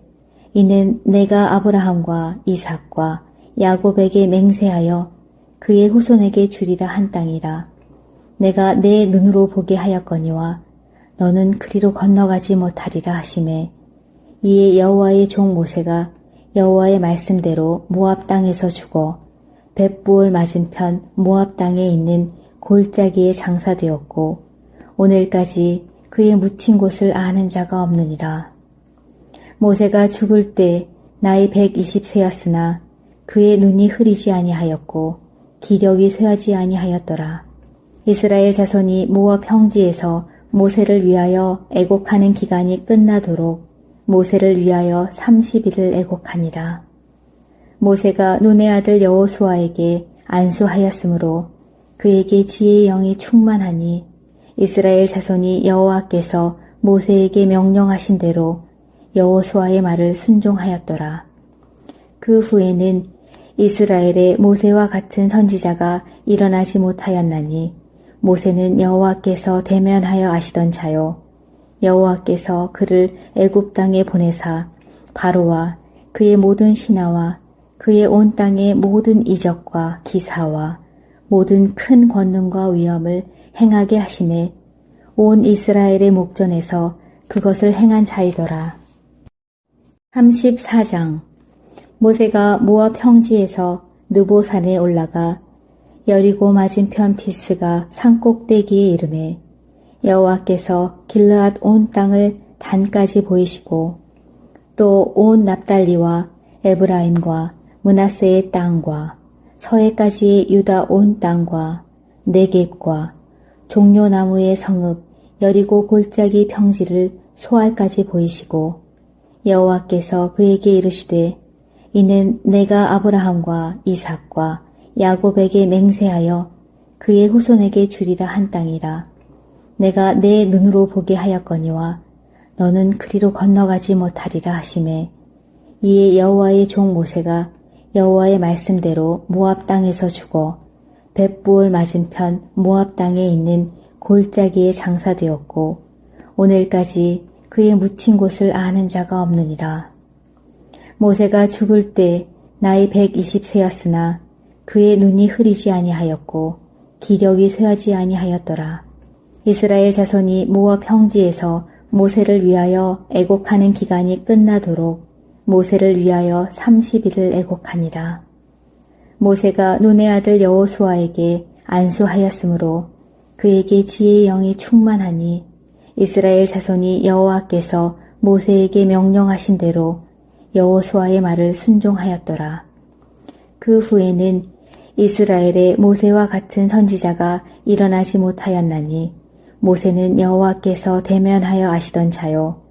이는 내가 아브라함과 이삭과 야곱에게 맹세하여 그의 후손에게 주리라 한 땅이라. 내가 내 눈으로 보게 하였거니와 너는 그리로 건너가지 못하리라 하시매 이에 여호와의 종 모세가 여호와의 말씀대로 모압 땅에서 죽어 벳부올 맞은편 모압 땅에 있는 골짜기에 장사되었고 오늘까지 그의 묻힌 곳을 아는 자가 없느니라. 모세가 죽을 때 나이 120세였으나 그의 눈이 흐리지 아니하였고 기력이 쇠하지 아니하였더라. 이스라엘 자손이 모압 평지에서 모세를 위하여 애곡하는 기간이 끝나도록 모세를 위하여 30일을 애곡하니라. 모세가 눈의 아들 여호수아에게 안수하였으므로 그에게 지혜의 영이 충만하니 이스라엘 자손이 여호와께서 모세에게 명령하신 대로 여호수아의 말을 순종하였더라. 그 후에는 이스라엘에 모세와 같은 선지자가 일어나지 못하였나니 모세는 여호와께서 대면하여 아시던 자요. 여호와께서 그를 애굽 땅에 보내사 바로와 그의 모든 신하와 그의 온 땅의 모든 이적과 기사와 모든 큰 권능과 위엄을 행하게 하심에 온 이스라엘의 목전에서 그것을 행한 자이더라. 34장. 모세가 모압 평지에서 느보산에 올라가 여리고 맞은편 비스가 산꼭대기에 이르매 여호와께서 길르앗 온 땅을 단까지 보이시고 또 온 납달리와 에브라임과 므낫세의 땅과 서해까지의 유다 온 땅과 네겝과 종려나무의 성읍 여리고 골짜기 평지를 소알까지 보이시고 여호와께서 그에게 이르시되 이는 내가 아브라함과 이삭과 야곱에게 맹세하여 그의 후손에게 주리라 한 땅이라. 내가 내 눈으로 보게 하였거니와 너는 그리로 건너가지 못하리라 하시매 이에 여호와의 종 모세가 여호와의 말씀대로 모압 땅에서 죽어 벳부올 맞은편 모압 땅에 있는 골짜기에 장사되었고 오늘까지 그의 묻힌 곳을 아는 자가 없느니라. 모세가 죽을 때 나이 120세였으나 그의 눈이 흐리지 아니하였고 기력이 쇠하지 아니하였더라. 이스라엘 자손이 모압 평지에서 모세를 위하여 애곡하는 기간이 끝나도록 모세를 위하여 30일을 애곡하니라. 모세가 눈의 아들 여호수아에게 안수하였으므로 그에게 지혜의 영이 충만하니 이스라엘 자손이 여호와께서 모세에게 명령하신 대로 여호수아의 말을 순종하였더라. 그 후에는 이스라엘에 모세와 같은 선지자가 일어나지 못하였나니 모세는 여호와께서 대면하여 아시던 자요.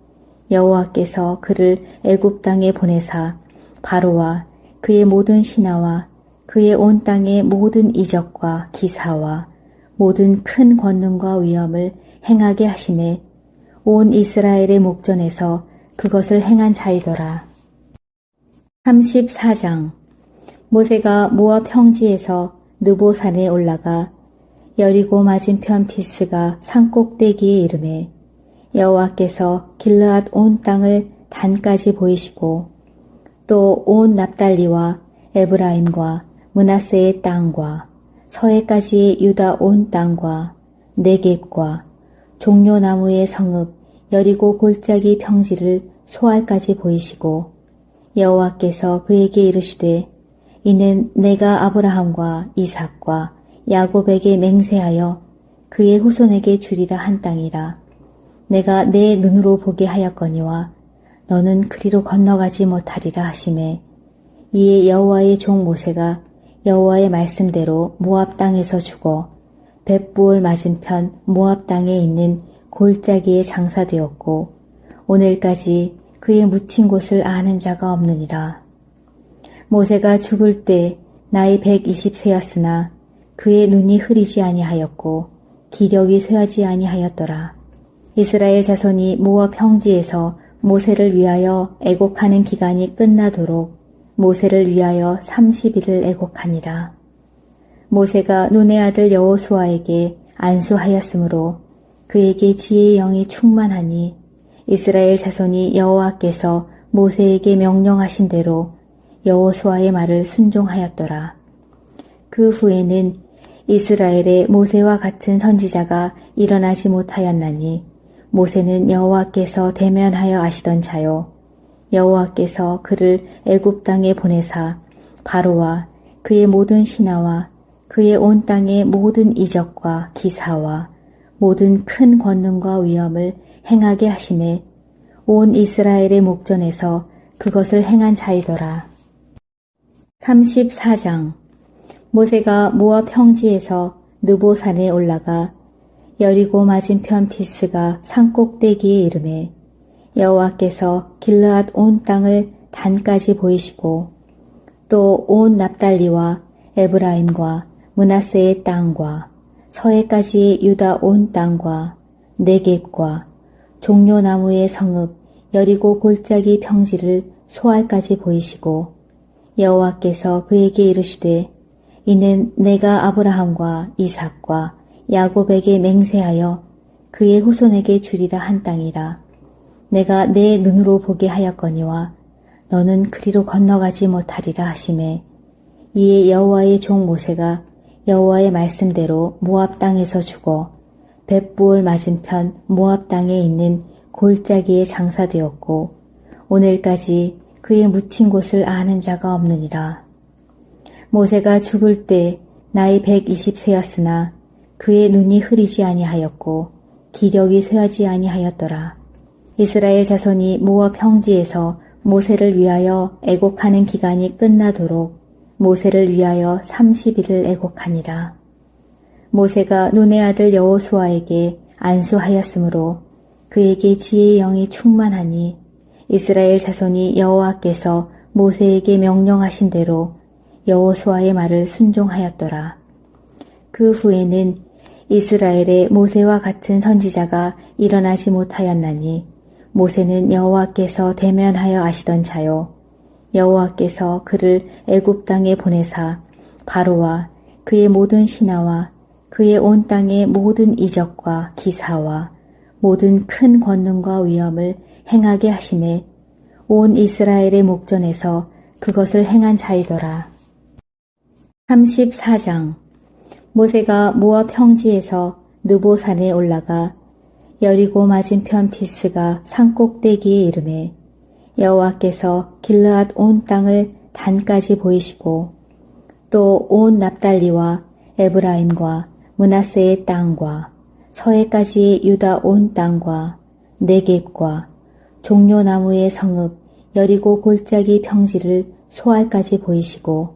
여호와께서 그를 애굽 땅에 보내사 바로와 그의 모든 신하와 그의 온 땅의 모든 이적과 기사와 모든 큰 권능과 위엄을 행하게 하심에 온 이스라엘의 목전에서 그것을 행한 자이더라. 34장. 모세가 모압 평지에서 느보산에 올라가 여리고 맞은편 비스가 산꼭대기에 이르매 여호와께서 길르앗 온 땅을 단까지 보이시고 또 온 납달리와 에브라임과 므낫세의 땅과 서해까지의 유다 온 땅과 네겝과 종려나무의 성읍 여리고 골짜기 평지를 소알까지 보이시고 여호와께서 그에게 이르시되 이는 내가 아브라함과 이삭과 야곱에게 맹세하여 그의 후손에게 주리라 한 땅이라. 내가 내 눈으로 보게 하였거니와 너는 그리로 건너가지 못하리라 하시매 이에 여호와의 종 모세가 여호와의 말씀대로 모압 땅에서 죽어 벳부올 맞은편 모압 땅에 있는 골짜기에 장사되었고 오늘까지 그의 묻힌 곳을 아는 자가 없느니라. 모세가 죽을 때 나이 120세였으나 그의 눈이 흐리지 아니하였고 기력이 쇠하지 아니하였더라. 이스라엘 자손이 모압 평지에서 모세를 위하여 애곡하는 기간이 끝나도록 모세를 위하여 30일을 애곡하니라. 모세가 눈의 아들 여호수아에게 안수하였으므로 그에게 지혜의 영이 충만하니 이스라엘 자손이 여호와께서 모세에게 명령하신 대로 여호수아의 말을 순종하였더라. 그 후에는 이스라엘에 모세와 같은 선지자가 일어나지 못하였나니 모세는 여호와께서 대면하여 아시던 자요. 여호와께서 그를 애굽 땅에 보내사 바로와 그의 모든 신하와 그의 온 땅의 모든 이적과 기사와 모든 큰 권능과 위엄을 행하게 하심에 온 이스라엘의 목전에서 그것을 행한 자이더라. 34장. 모세가 모압 평지에서 느보산에 올라가 여리고 맞은편 비스가 산꼭대기에 이르매 여호와께서 길르앗 온 땅을 단까지 보이시고 또 온 납달리와 에브라임과 므낫세의 땅과 서해까지 유다 온 땅과 네겝과 종려나무의 성읍 여리고 골짜기 평지를 소알까지 보이시고 여호와께서 그에게 이르시되 이는 내가 아브라함과 이삭과 야곱에게 맹세하여 그의 후손에게 주리라 한 땅이라. 내가 내 눈으로 보게 하였거니와 너는 그리로 건너가지 못하리라 하시매 이에 여호와의 종 모세가 여호와의 말씀대로 모압 땅에서 죽어 벳부올 맞은편 모압 땅에 있는 골짜기에 장사되었고 오늘까지 그의 묻힌 곳을 아는 자가 없느니라. 모세가 죽을 때 나이 120세였으나 그의 눈이 흐리지 아니하였고 기력이 쇠하지 아니하였더라. 이스라엘 자손이 모압 평지에서 모세를 위하여 애곡하는 기간이 끝나도록 모세를 위하여 30일을 애곡하니라. 모세가 눈의 아들 여호수아에게 안수하였으므로 그에게 지혜의 영이 충만하니 이스라엘 자손이 여호와께서 모세에게 명령하신 대로 여호수아의 말을 순종하였더라. 그 후에는 이스라엘의 모세와 같은 선지자가 일어나지 못하였나니 모세는 여호와께서 대면하여 아시던 자요 여호와께서 그를 애굽 땅에 보내사 바로와 그의 모든 신하와 그의 온 땅의 모든 이적과 기사와 모든 큰 권능과 위엄을 행하게 하심에 온 이스라엘의 목전에서 그것을 행한 자이더라. 34장 모세가 모압 평지에서 느보산에 올라가 여리고 맞은편 비스가 산꼭대기에 이르매 여호와께서 길르앗 온 땅을 단까지 보이시고 또 온 납달리와 에브라임과 므낫세의 땅과 서해까지 유다 온 땅과 네겝과 종려나무의 성읍 여리고 골짜기 평지를 소알까지 보이시고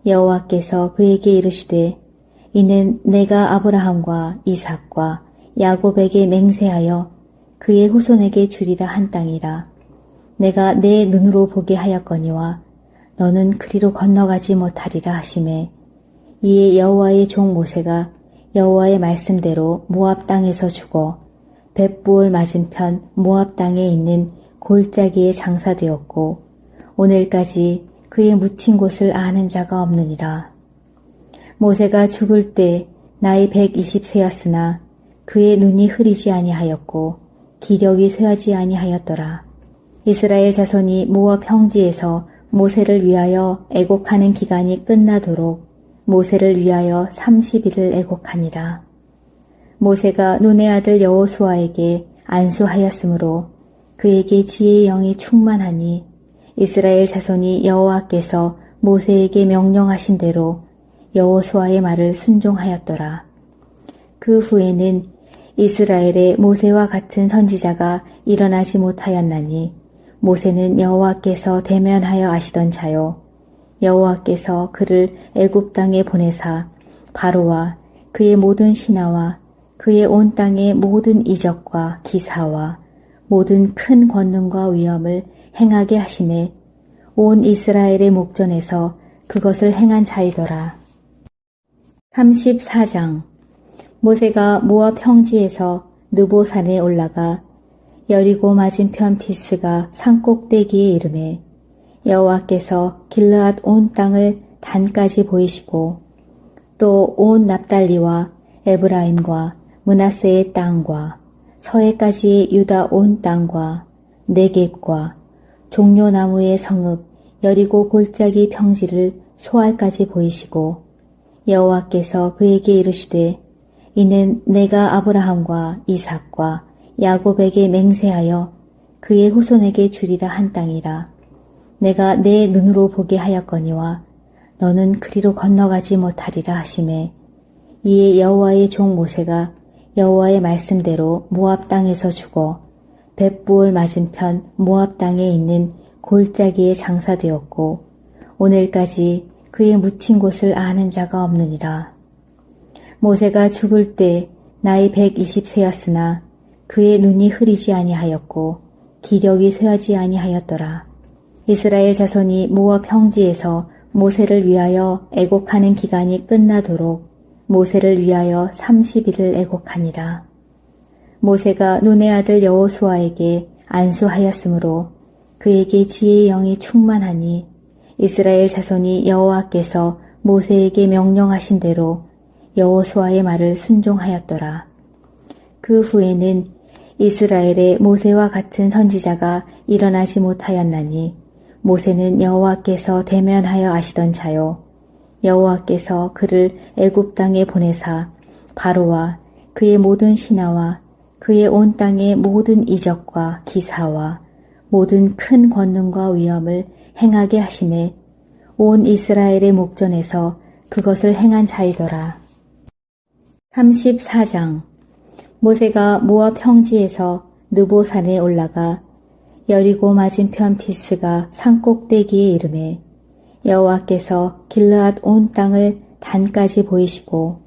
여호와께서 그에게 이르시되 이는 내가 아브라함과 이삭과 야곱에게 맹세하여 그의 후손에게 주리라 한 땅이라. 내가 내 눈으로 보게 하였거니와 너는 그리로 건너가지 못하리라 하시매 이에 여호와의 종 모세가 여호와의 말씀대로 모압 땅에서 죽어 벳부올 맞은편 모압 땅에 있는 골짜기에 장사되었고 오늘까지 그의 묻힌 곳을 아는 자가 없느니라. 모세가 죽을 때 나이 120세였으나 그의 눈이 흐리지 아니하였고 기력이 쇠하지 아니하였더라. 이스라엘 자손이 모압 평지에서 모세를 위하여 애곡하는 기간이 끝나도록 모세를 위하여 30일을 애곡하니라. 모세가 눈의 아들 여호수아에게 안수하였으므로 그에게 지혜의 영이 충만하니 이스라엘 자손이 여호와께서 모세에게 명령하신 대로 여호수아의 말을 순종하였더라. 그 후에는 이스라엘의 모세와 같은 선지자가 일어나지 못하였나니 모세는 여호와께서 대면하여 아시던 자요 여호와께서 그를 애굽 땅에 보내사 바로와 그의 모든 신하와 그의 온 땅의 모든 이적과 기사와 모든 큰 권능과 위엄을 행하게 하심에 온 이스라엘의 목전에서 그것을 행한 자이더라. 34장 모세가 모압 평지에서 느보산에 올라가 여리고 맞은편 비스가 산꼭대기에 이르매 여호와께서 길르앗 온 땅을 단까지 보이시고 또 온 납달리와 에브라임과 므낫세의 땅과 서해까지 유다 온 땅과 네겝과 종려나무의 성읍 여리고 골짜기 평지를 소알까지 보이시고 여호와께서 그에게 이르시되 이는 내가 아브라함과 이삭과 야곱에게 맹세하여 그의 후손에게 주리라 한 땅이라. 내가 내 눈으로 보게 하였거니와 너는 그리로 건너가지 못하리라 하시매 이에 여호와의 종 모세가 여호와의 말씀대로 모압 땅에서 죽어 벳부올 맞은편 모압 땅에 있는 골짜기에 장사되었고 오늘까지 그의 묻힌 곳을 아는 자가 없느니라. 모세가 죽을 때 나이 120세였으나 그의 눈이 흐리지 아니하였고 기력이 쇠하지 아니하였더라. 이스라엘 자손이 모압 평지에서 모세를 위하여 애곡하는 기간이 끝나도록 모세를 위하여 30일을 애곡하니라. 모세가 눈의 아들 여호수아에게 안수하였으므로 그에게 지혜의 영이 충만하니 이스라엘 자손이 여호와께서 모세에게 명령하신 대로 여호수아의 말을 순종하였더라. 그 후에는 이스라엘에 모세와 같은 선지자가 일어나지 못하였나니 모세는 여호와께서 대면하여 아시던 자요. 여호와께서 그를 애굽 땅에 보내사 바로와 그의 모든 신하와 그의 온 땅의 모든 이적과 기사와 모든 큰 권능과 위엄을 행하게 하심에 온 이스라엘의 목전에서 그것을 행한 자이더라. 34장. 모세가 모압 평지에서 느보산에 올라가 여리고 맞은편 비스가 산꼭대기에 이르매 여호와께서 길르앗 온 땅을 단까지 보이시고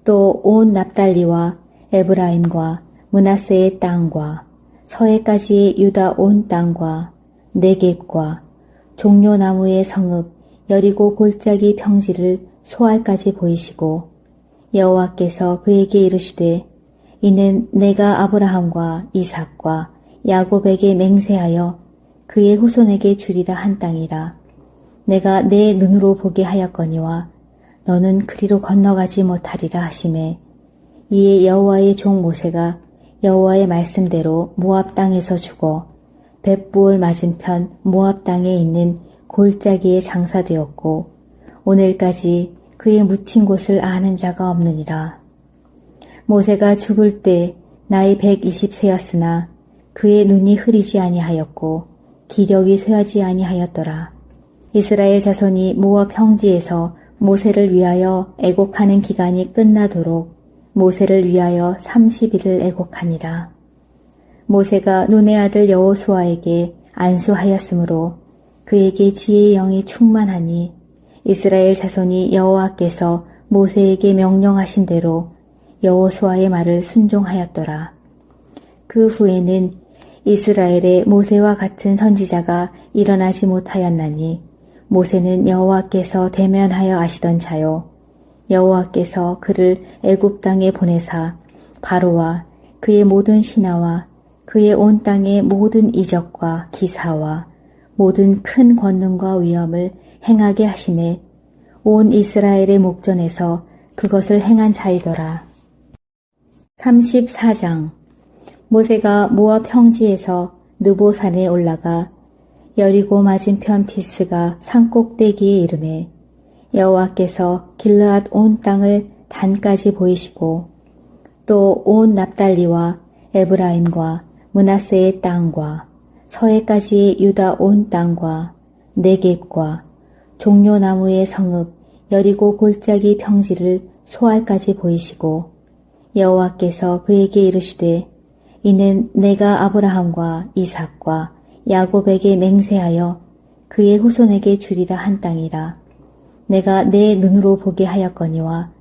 또 온 납달리와 에브라임과 므낫세의 땅과 서해까지 유다 온 땅과 네겝과 종려나무의 성읍 여리고 골짜기 평지를 소알까지 보이시고 여호와께서 그에게 이르시되 이는 내가 아브라함과 이삭과 야곱에게 맹세하여 그의 후손에게 주리라 한 땅이라. 내가 내 눈으로 보게 하였거니와 너는 그리로 건너가지 못하리라 하시매 이에 여호와의 종 모세가 여호와의 말씀대로 모압 땅에서 죽어 벳부올 맞은편 모압 땅에 있는 골짜기에 장사되었고 오늘까지 그의 묻힌 곳을 아는 자가 없느니라. 모세가 죽을 때 나이 120세였으나 그의 눈이 흐리지 아니하였고 기력이 쇠하지 아니하였더라. 이스라엘 자손이 모압 평지에서 모세를 위하여 애곡하는 기간이 끝나도록 모세를 위하여 30일을 애곡하니라. 모세가 눈의 아들 여호수아에게 안수하였으므로 그에게 지혜의 영이 충만하니 이스라엘 자손이 여호와께서 모세에게 명령하신 대로 여호수아의 말을 순종하였더라. 그 후에는 이스라엘에 모세와 같은 선지자가 일어나지 못하였나니 모세는 여호와께서 대면하여 아시던 자요. 여호와께서 그를 애굽 땅에 보내사 바로와 그의 모든 신하와 그의 온 땅의 모든 이적과 기사와 모든 큰 권능과 위엄을 행하게 하심에 온 이스라엘의 목전에서 그것을 행한 자이더라. 34장. 모세가 모압 평지에서 느보산에 올라가 여리고 맞은편 비스가 산꼭대기에 이르매 여호와께서 길르앗 온 땅을 단까지 보이시고 또 온 납달리와 에브라임과 므낫세의 땅과 서해까지 유다 온 땅과 네겝과 종려나무의 성읍 여리고 골짜기 평지를 소알까지 보이시고 여호와께서 그에게 이르시되 이는 내가 아브라함과 이삭과 야곱에게 맹세하여 그의 후손에게 주리라 한 땅이라. 내가 내 눈으로 보게 하였거니와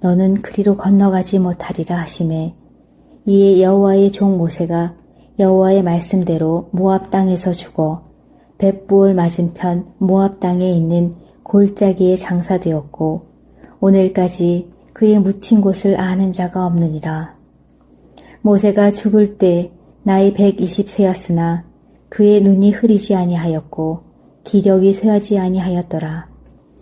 너는 그리로 건너가지 못하리라 하시매 이에 여호와의 종 모세가 여호와의 말씀대로 모압 땅에서 죽어 벳부올 맞은편 모압 땅에 있는 골짜기에 장사되었고 오늘까지 그의 묻힌 곳을 아는 자가 없느니라. 모세가 죽을 때 나이 120세였으나 그의 눈이 흐리지 아니하였고 기력이 쇠하지 아니하였더라.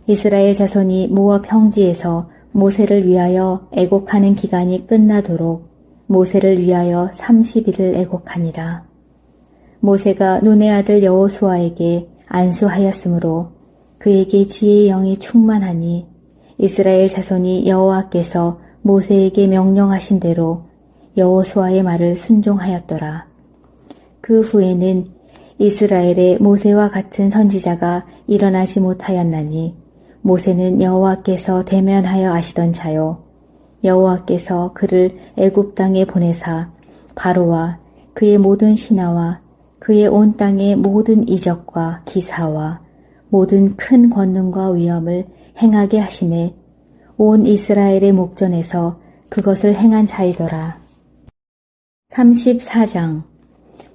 이스라엘 자손이 모압 평지에서 모세를 위하여 애곡하는 기간이 끝나도록 모세를 위하여 30일을 애곡하니라. 모세가 눈의 아들 여호수아에게 안수하였으므로 그에게 지혜의 영이 충만하니 이스라엘 자손이 여호와께서 모세에게 명령하신 대로 여호수아의 말을 순종하였더라. 그 후에는 이스라엘에 모세와 같은 선지자가 일어나지 못하였나니 모세는 여호와께서 대면하여 아시던 자요. 여호와께서 그를 애굽 땅에 보내사 바로와 그의 모든 신하와 그의 온 땅의 모든 이적과 기사와 모든 큰 권능과 위엄을 행하게 하심에 온 이스라엘의 목전에서 그것을 행한 자이더라. 34장.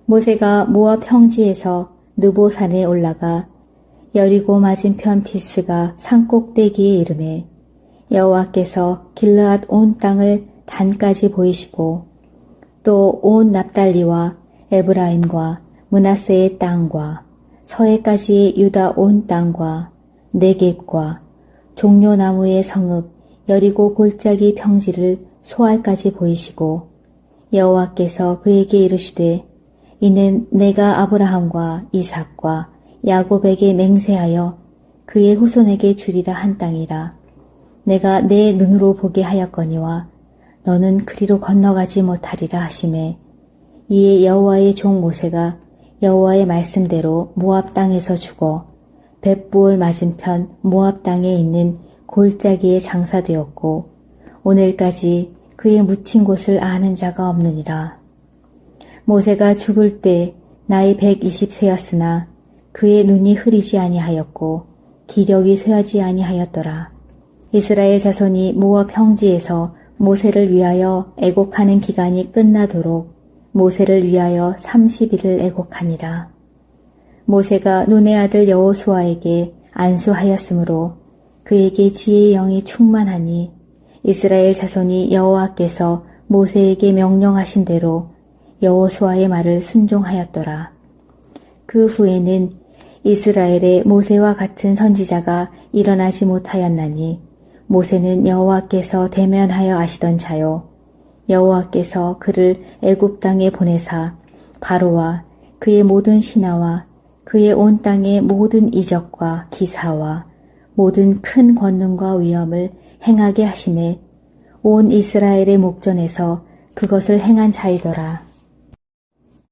모세가 모압 평지에서 느보산에 올라가 여리고 맞은편 비스가 산꼭대기에 이르매 여호와께서 길르앗 온 땅을 단까지 보이시고 또 온 납달리와 에브라임과 므낫세의 땅과 서해까지 유다 온 땅과 네겝과 종려나무의 성읍 여리고 골짜기 평지를 소알까지 보이시고 여호와께서 그에게 이르시되 이는 내가 아브라함과 이삭과 야곱에게 맹세하여 그의 후손에게 주리라 한 땅이라. 내가 내 눈으로 보게 하였거니와 너는 그리로 건너가지 못하리라 하시매 이에 여호와의 종 모세가 여호와의 말씀대로 모압 땅에서 죽어 벳부올 맞은편 모압 땅에 있는 골짜기에 장사되었고 오늘까지 그의 묻힌 곳을 아는 자가 없느니라. 모세가 죽을 때 나이 120세였으나 그의 눈이 흐리지 아니하였고 기력이 쇠하지 아니하였더라. 이스라엘 자손이 모압 평지에서 모세를 위하여 애곡하는 기간이 끝나도록 모세를 위하여 30일을 애곡하니라. 모세가 눈의 아들 여호수아에게 안수하였으므로 그에게 지혜의 영이 충만하니 이스라엘 자손이 여호와께서 모세에게 명령하신 대로 여호수아의 말을 순종하였더라. 그 후에는 이스라엘의 모세와 같은 선지자가 일어나지 못하였나니 모세는 여호와께서 대면하여 아시던 자요 여호와께서 그를 애굽 땅에 보내사 바로와 그의 모든 신하와 그의 온 땅의 모든 이적과 기사와 모든 큰 권능과 위엄을 행하게 하심에 온 이스라엘의 목전에서 그것을 행한 자이더라.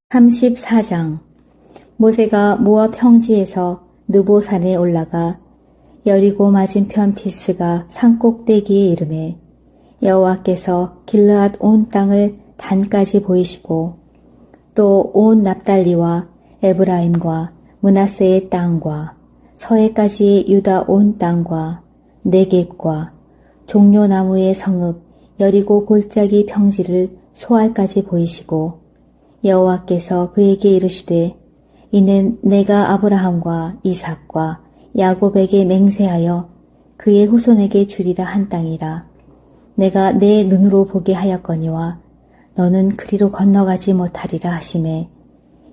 34장 모세가 모압 평지에서 느보산에 올라가 여리고 맞은편 비스가 산꼭대기에 이르매 여호와께서 길르앗 온 땅을 단까지 보이시고 또 온 납달리와 에브라임과 므낫세의 땅과 서해까지 유다 온 땅과 네겝과 종려나무의 성읍 여리고 골짜기 평지를 소알까지 보이시고 여호와께서 그에게 이르시되 이는 내가 아브라함과 이삭과 야곱에게 맹세하여 그의 후손에게 주리라 한 땅이라. 내가 내 눈으로 보게 하였거니와 너는 그리로 건너가지 못하리라 하시매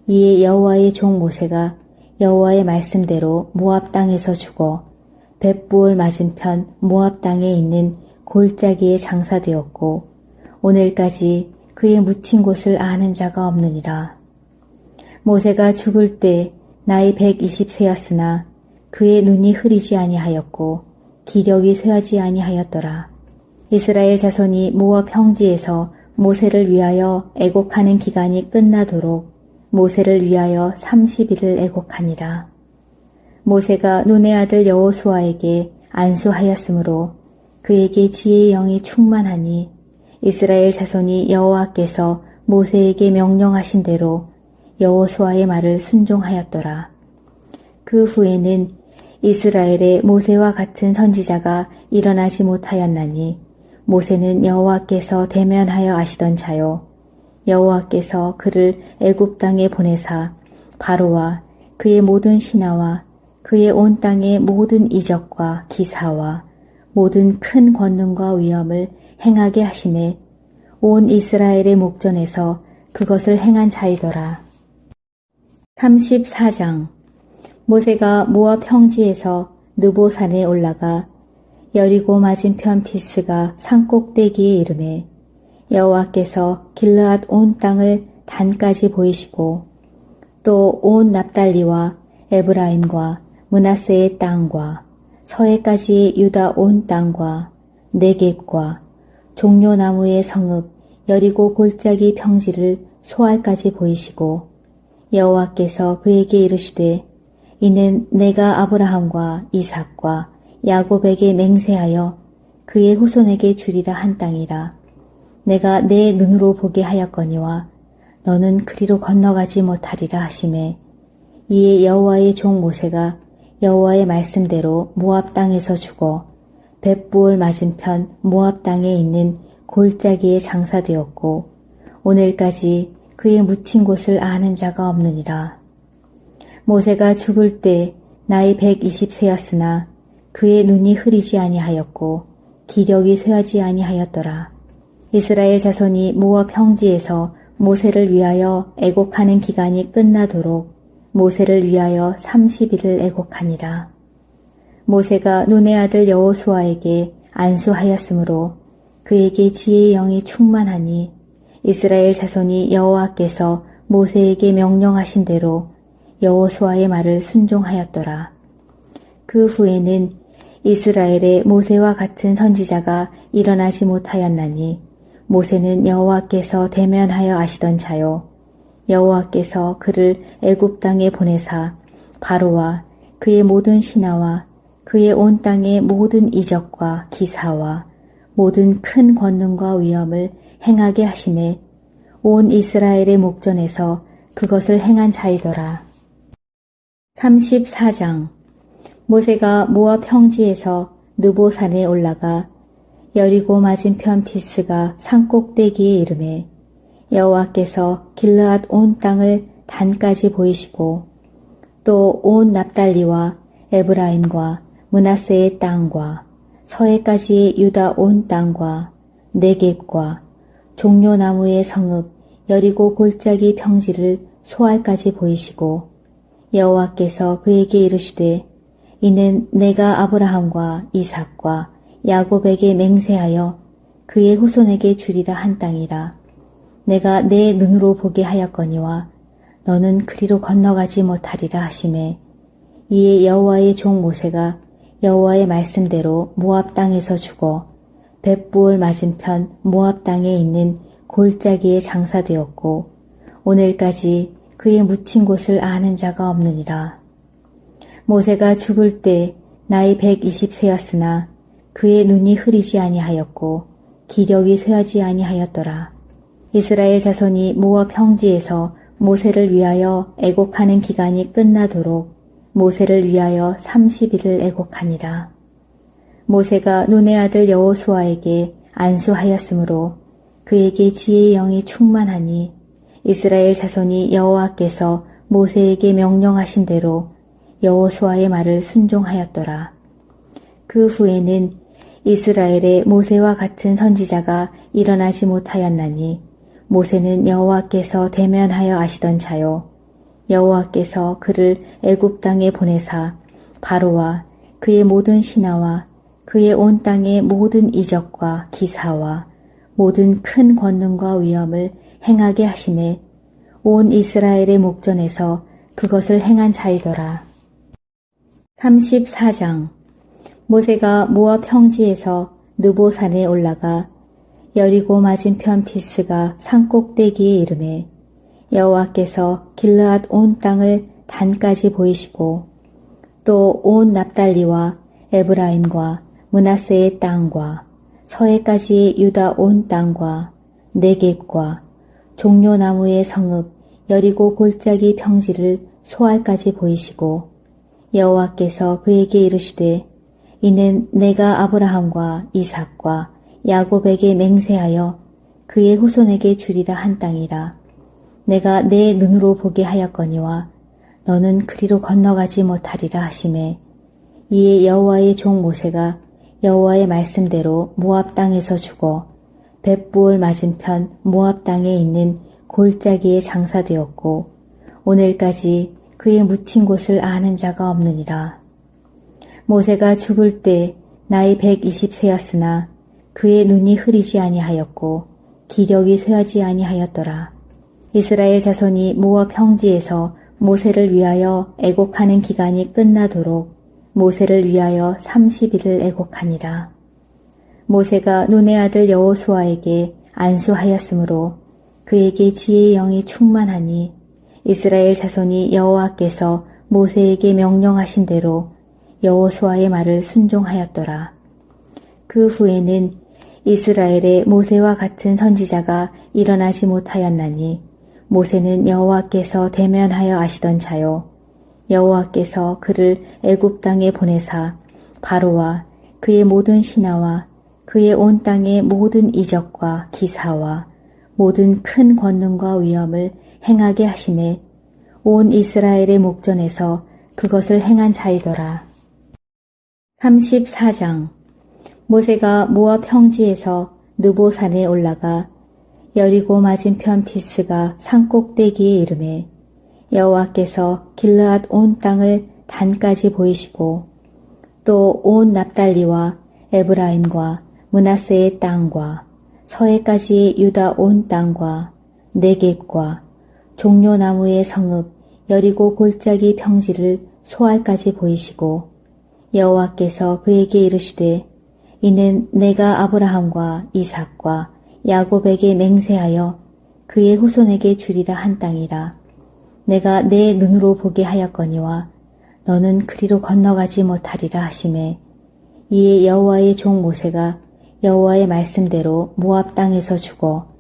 이에 여호와의 종 모세가 여호와의 말씀대로 모압 땅에서 죽어 벳부올 맞은편 모압 땅에 있는 골짜기에 장사되었고 오늘까지 그의 묻힌 곳을 아는 자가 없느니라. 모세가 죽을 때 나이 120세였으나 그의 눈이 흐리지 아니하였고 기력이 쇠하지 아니하였더라. 이스라엘 자손이 모압 평지에서 모세를 위하여 애곡하는 기간이 끝나도록 모세를 위하여 30일을 애곡하니라. 모세가 눈의 아들 여호수아에게 안수하였으므로 그에게 지혜의 영이 충만하니 이스라엘 자손이 여호와께서 모세에게 명령하신 대로 여호수아의 말을 순종하였더라. 그 후에는 이스라엘의 모세와 같은 선지자가 일어나지 못하였나니 모세는 여호와께서 대면하여 아시던 자요 여호와께서 그를 애굽 땅에 보내사 바로와 그의 모든 신하와 그의 온 땅의 모든 이적과 기사와 모든 큰 권능과 위엄을 행하게 하심에 온 이스라엘의 목전에서 그것을 행한 자이더라. 34장 모세가 모압 평지에서 느보산에 올라가 여리고 맞은편 비스가 산꼭대기에 이르매 여호와께서 길르앗 온 땅을 단까지 보이시고 또 온 납달리와 에브라임과 므낫세의 땅과 서해까지 유다 온 땅과 네겝과 종려나무의 성읍 여리고 골짜기 평지를 소알까지 보이시고 여호와께서 그에게 이르시되 이는 내가 아브라함과 이삭과 야곱에게 맹세하여 그의 후손에게 주리라 한 땅이라. 내가 내 눈으로 보게 하였거니와 너는 그리로 건너가지 못하리라 하시매 이에 여호와의 종 모세가 여호와의 말씀대로 모압 땅에서 죽어 벳부올 맞은편 모압 땅에 있는 골짜기에 장사되었고 오늘까지 그의 묻힌 곳을 아는 자가 없느니라. 모세가 죽을 때 나이 120세였으나 그의 눈이 흐리지 아니하였고 기력이 쇠하지 아니하였더라. 이스라엘 자손이 모압 평지에서 모세를 위하여 애곡하는 기간이 끝나도록 모세를 위하여 30일을 애곡하니라. 모세가 눈의 아들 여호수아에게 안수하였으므로 그에게 지혜의 영이 충만하니 이스라엘 자손이 여호와께서 모세에게 명령하신 대로 여호수아의 말을 순종하였더라. 그 후에는 이스라엘의 모세와 같은 선지자가 일어나지 못하였나니 모세는 여호와께서 대면하여 아시던 자요. 여호와께서 그를 애굽 땅에 보내사 바로와 그의 모든 신하와 그의 온 땅의 모든 이적과 기사와 모든 큰 권능과 위엄을 행하게 하심에 온 이스라엘의 목전에서 그것을 행한 자이더라. 34장. 모세가 모압 평지에서 느보산에 올라가 여리고 맞은편 비스가 산꼭대기에 이르매 여호와께서 길르앗 온 땅을 단까지 보이시고 또 온 납달리와 에브라임과 므낫세의 땅과 서해까지 유다 온 땅과 네겝과 종려나무의 성읍 여리고 골짜기 평지를 소알까지 보이시고 여호와께서 그에게 이르시되 이는 내가 아브라함과 이삭과 야곱에게 맹세하여 그의 후손에게 주리라 한 땅이라. 내가 내 눈으로 보게 하였거니와 너는 그리로 건너가지 못하리라 하시매 이에 여호와의 종 모세가 여호와의 말씀대로 모압 땅에서 죽어 벳부올 맞은편 모압 땅에 있는 골짜기에 장사되었고 오늘까지 그의 묻힌 곳을 아는 자가 없느니라. 모세가 죽을 때 나이 120세였으나 그의 눈이 흐리지 아니하였고 기력이 쇠하지 아니하였더라. 이스라엘 자손이 모압 평지에서 모세를 위하여 애곡하는 기간이 끝나도록 모세를 위하여 30일을 애곡하니라. 모세가 눈의 아들 여호수아에게 안수하였으므로 그에게 지혜의 영이 충만하니 이스라엘 자손이 여호와께서 모세에게 명령하신 대로 여호수아의 말을 순종하였더라. 그 후에는 이스라엘의 모세와 같은 선지자가 일어나지 못하였나니 모세는 여호와께서 대면하여 아시던 자요. 여호와께서 그를 애굽 땅에 보내사 바로와 그의 모든 신하와 그의 온 땅의 모든 이적과 기사와 모든 큰 권능과 위엄을 행하게 하심에 온 이스라엘의 목전에서 그것을 행한 자이더라. 34장. 모세가 모압 평지에서 느보산에 올라가 여리고 맞은편 비스가 산꼭대기에 이르매 여호와께서 길르앗 온 땅을 단까지 보이시고 또 온 납달리와 에브라임과 므낫세의 땅과 서해까지 유다 온 땅과 네겝과 종려나무의 성읍 여리고 골짜기 평지를 소알까지 보이시고 여호와께서 그에게 이르시되 이는 내가 아브라함과 이삭과 야곱에게 맹세하여 그의 후손에게 주리라 한 땅이라. 내가 내 눈으로 보게 하였거니와 너는 그리로 건너가지 못하리라 하시매 이에 여호와의 종 모세가 여호와의 말씀대로 모압 땅에서 죽어 벳부올 맞은편 모압 땅에 있는 골짜기에 장사되었고 오늘까지 그의 묻힌 곳을 아는 자가 없느니라. 모세가 죽을 때 나이 120세였으나 그의 눈이 흐리지 아니하였고 기력이 쇠하지 아니하였더라. 이스라엘 자손이 모압 평지에서 모세를 위하여 애곡하는 기간이 끝나도록 모세를 위하여 30일을 애곡하니라. 모세가 눈의 아들 여호수아에게 안수하였으므로 그에게 지혜의 영이 충만하니 이스라엘 자손이 여호와께서 모세에게 명령하신 대로 여호수아의 말을 순종하였더라. 그 후에는 이스라엘의 모세와 같은 선지자가 일어나지 못하였나니 모세는 여호와께서 대면하여 아시던 자요. 여호와께서 그를 애굽 땅에 보내사 바로와 그의 모든 신하와 그의 온 땅의 모든 이적과 기사와 모든 큰 권능과 위엄을 행하게 하심에 온 이스라엘의 목전에서 그것을 행한 자이더라. 34장. 모세가 모압 평지에서 느보산에 올라가 여리고 맞은편 비스가 산꼭대기에 이르매 여호와께서 길르앗 온 땅을 단까지 보이시고 또 온 납달리와 에브라임과 므낫세의 땅과 서해까지 유다 온 땅과 네겝과 종려나무의 성읍 여리고 골짜기 평지를 소알까지 보이시고 여호와께서 그에게 이르시되 이는 내가 아브라함과 이삭과 야곱에게 맹세하여 그의 후손에게 주리라 한 땅이라. 내가 내 눈으로 보게 하였거니와 너는 그리로 건너가지 못하리라 하시매 이에 여호와의 종 모세가 여호와의 말씀대로 모압 땅에서 죽어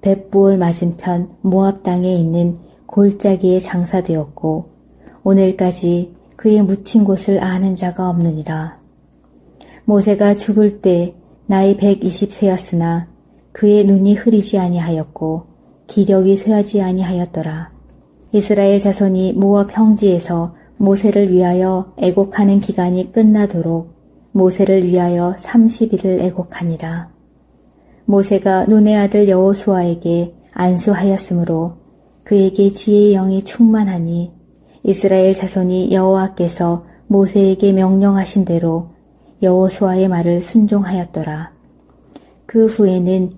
벳부올 맞은편 모압 땅에 있는 골짜기에 장사되었고 오늘까지 그의 묻힌 곳을 아는 자가 없느니라. 모세가 죽을 때 나이 120세였으나 그의 눈이 흐리지 아니하였고 기력이 쇠하지 아니하였더라. 이스라엘 자손이 모압 평지에서 모세를 위하여 애곡하는 기간이 끝나도록 모세를 위하여 30일을 애곡하니라. 모세가 눈의 아들 여호수아에게 안수하였으므로 그에게 지혜의 영이 충만하니 이스라엘 자손이 여호와께서 모세에게 명령하신 대로 여호수아의 말을 순종하였더라. 그 후에는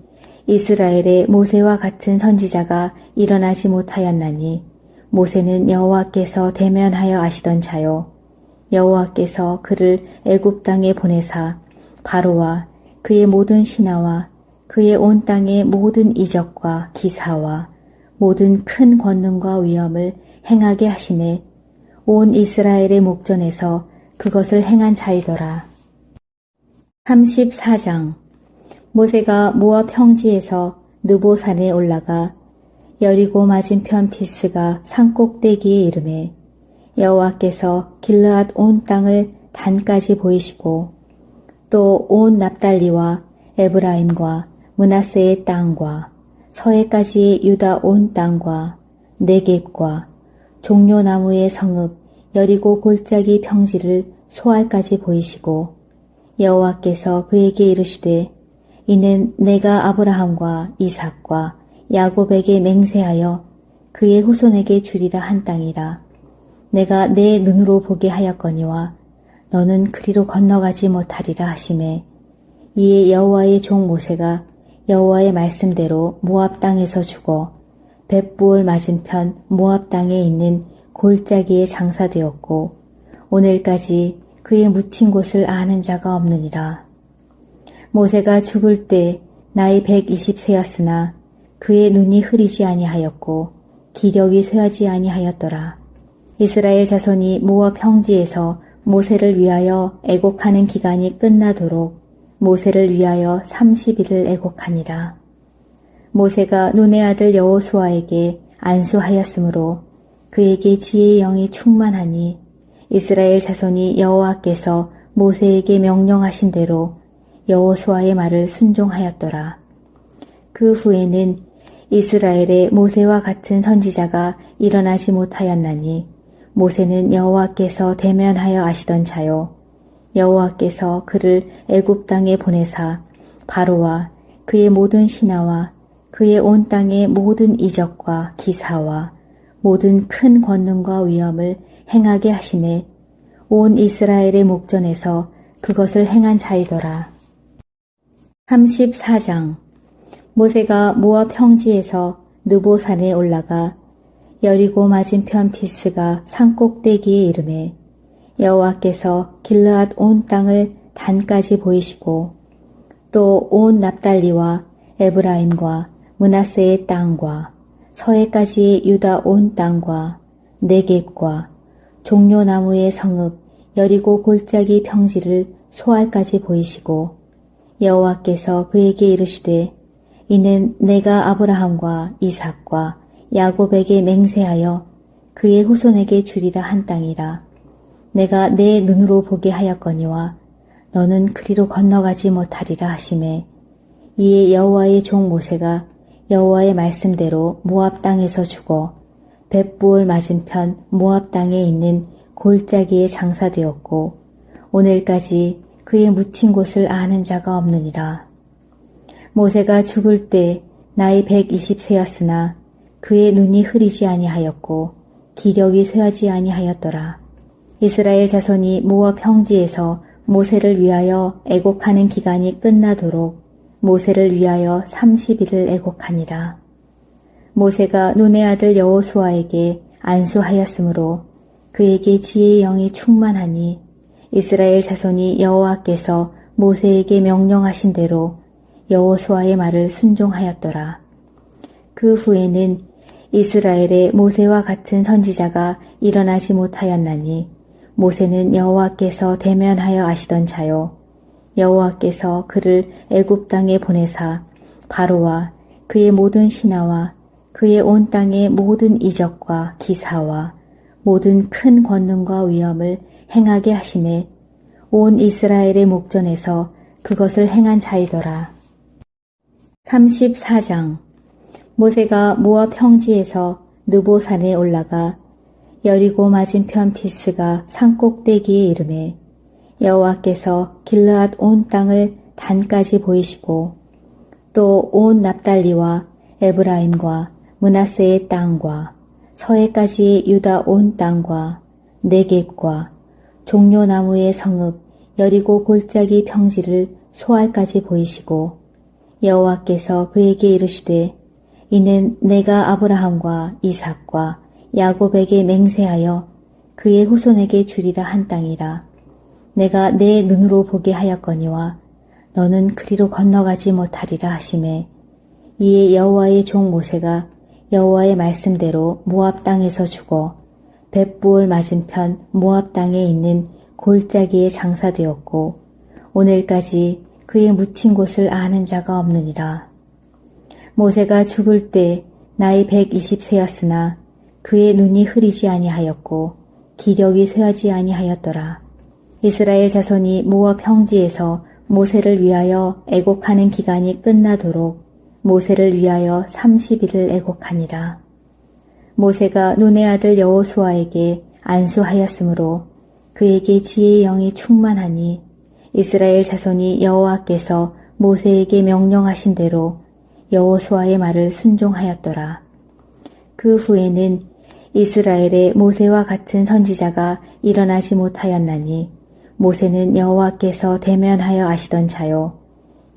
이스라엘의 모세와 같은 선지자가 일어나지 못하였나니 모세는 여호와께서 대면하여 아시던 자요 여호와께서 그를 애굽 땅에 보내사 바로와 그의 모든 신하와 그의 온 땅의 모든 이적과 기사와 모든 큰 권능과 위엄을 행하게 하심에 온 이스라엘의 목전에서 그것을 행한 자이더라. 34장 모세가 모압 평지에서 느보산에 올라가 여리고 맞은편 비스가 산꼭대기에 이르매 여호와께서 길르앗 온 땅을 단까지 보이시고 또 온 납달리와 에브라임과 므낫세의 땅과 서해까지 유다 온 땅과 네겝과 종려나무의 성읍 여리고 골짜기 평지를 소알까지 보이시고 여호와께서 그에게 이르시되 이는 내가 아브라함과 이삭과 야곱에게 맹세하여 그의 후손에게 주리라 한 땅이라. 내가 내 눈으로 보게 하였거니와 너는 그리로 건너가지 못하리라 하시매 이에 여호와의 종 모세가 여호와의 말씀대로 모압 땅에서 죽어 벳부올 맞은편 모압 땅에 있는 골짜기에 장사되었고 오늘까지 그의 묻힌 곳을 아는 자가 없느니라. 모세가 죽을 때 나이 120세였으나 그의 눈이 흐리지 아니하였고 기력이 쇠하지 아니하였더라. 이스라엘 자손이 모압 평지에서 모세를 위하여 애곡하는 기간이 끝나도록 모세를 위하여 30일을 애곡하니라. 모세가 눈의 아들 여호수아에게 안수하였으므로 그에게 지혜의 영이 충만하니 이스라엘 자손이 여호와께서 모세에게 명령하신 대로 여호수아의 말을 순종하였더라. 그 후에는 이스라엘의 모세와 같은 선지자가 일어나지 못하였나니 모세는 여호와께서 대면하여 아시던 자요 여호와께서 그를 애굽 땅에 보내사 바로와 그의 모든 신하와 그의 온 땅의 모든 이적과 기사와 모든 큰 권능과 위엄을 행하게 하심에 온 이스라엘의 목전에서 그것을 행한 자이더라. 34장 모세가 모압 평지에서 느보산에 올라가 여리고 맞은편 비스가 산꼭대기에 이르매 여호와께서 길르앗 온 땅을 단까지 보이시고 또 온 납달리와 에브라임과 므낫세의 땅과 서해까지 유다 온 땅과 네겝과 종려나무의 성읍 여리고 골짜기 평지를 소알까지 보이시고 여호와께서 그에게 이르시되 이는 내가 아브라함과 이삭과 야곱에게 맹세하여 그의 후손에게 주리라 한 땅이라. 내가 내 눈으로 보게 하였거니와 너는 그리로 건너가지 못하리라 하시매 이에 여호와의 종 모세가 여호와의 말씀대로 모압 땅에서 죽어 벳부올 맞은편 모압 땅에 있는 골짜기에 장사되었고 오늘까지 그의 묻힌 곳을 아는 자가 없느니라. 모세가 죽을 때 나이 120세였으나 그의 눈이 흐리지 아니하였고 기력이 쇠하지 아니하였더라. 이스라엘 자손이 모압 평지에서 모세를 위하여 애곡하는 기간이 끝나도록 모세를 위하여 30일을 애곡하니라. 모세가 눈의 아들 여호수아에게 안수하였으므로 그에게 지혜의 영이 충만하니 이스라엘 자손이 여호와께서 모세에게 명령하신 대로 여호수아의 말을 순종하였더라. 그 후에는 이스라엘에 모세와 같은 선지자가 일어나지 못하였나니 모세는 여호와께서 대면하여 아시던 자요. 여호와께서 그를 애굽 땅에 보내사 바로와 그의 모든 신하와 그의 온 땅의 모든 이적과 기사와 모든 큰 권능과 위엄을 행하게 하심에 온 이스라엘의 목전에서 그것을 행한 자이더라. 34장. 모세가 모압 평지에서 느보산에 올라가 여리고 맞은편 비스가 산꼭대기에 이르매 여호와께서 길르앗 온 땅을 단까지 보이시고 또 온 납달리와 에브라임과 므낫세의 땅과 서해까지의 유다 온 땅과 네겝과 종려나무의 성읍 여리고 골짜기 평지를 소알까지 보이시고 여호와께서 그에게 이르시되 이는 내가 아브라함과 이삭과 야곱에게 맹세하여 그의 후손에게 주리라 한 땅이라. 내가 내 눈으로 보게 하였거니와 너는 그리로 건너가지 못하리라 하시매 이에 여호와의 종 모세가 여호와의 말씀대로 모압 땅에서 죽어 벳부올 맞은편 모압 땅에 있는 골짜기에 장사되었고 오늘까지 그의 묻힌 곳을 아는 자가 없느니라. 모세가 죽을 때 나이 120세였으나 그의 눈이 흐리지 아니하였고 기력이 쇠하지 아니하였더라. 이스라엘 자손이 모압 평지에서 모세를 위하여 애곡하는 기간이 끝나도록 모세를 위하여 30일을 애곡하니라. 모세가 눈의 아들 여호수아에게 안수하였으므로 그에게 지혜의 영이 충만하니 이스라엘 자손이 여호와께서 모세에게 명령하신 대로 여호수아의 말을 순종하였더라. 그 후에는 이스라엘에 모세와 같은 선지자가 일어나지 못하였나니 모세는 여호와께서 대면하여 아시던 자요.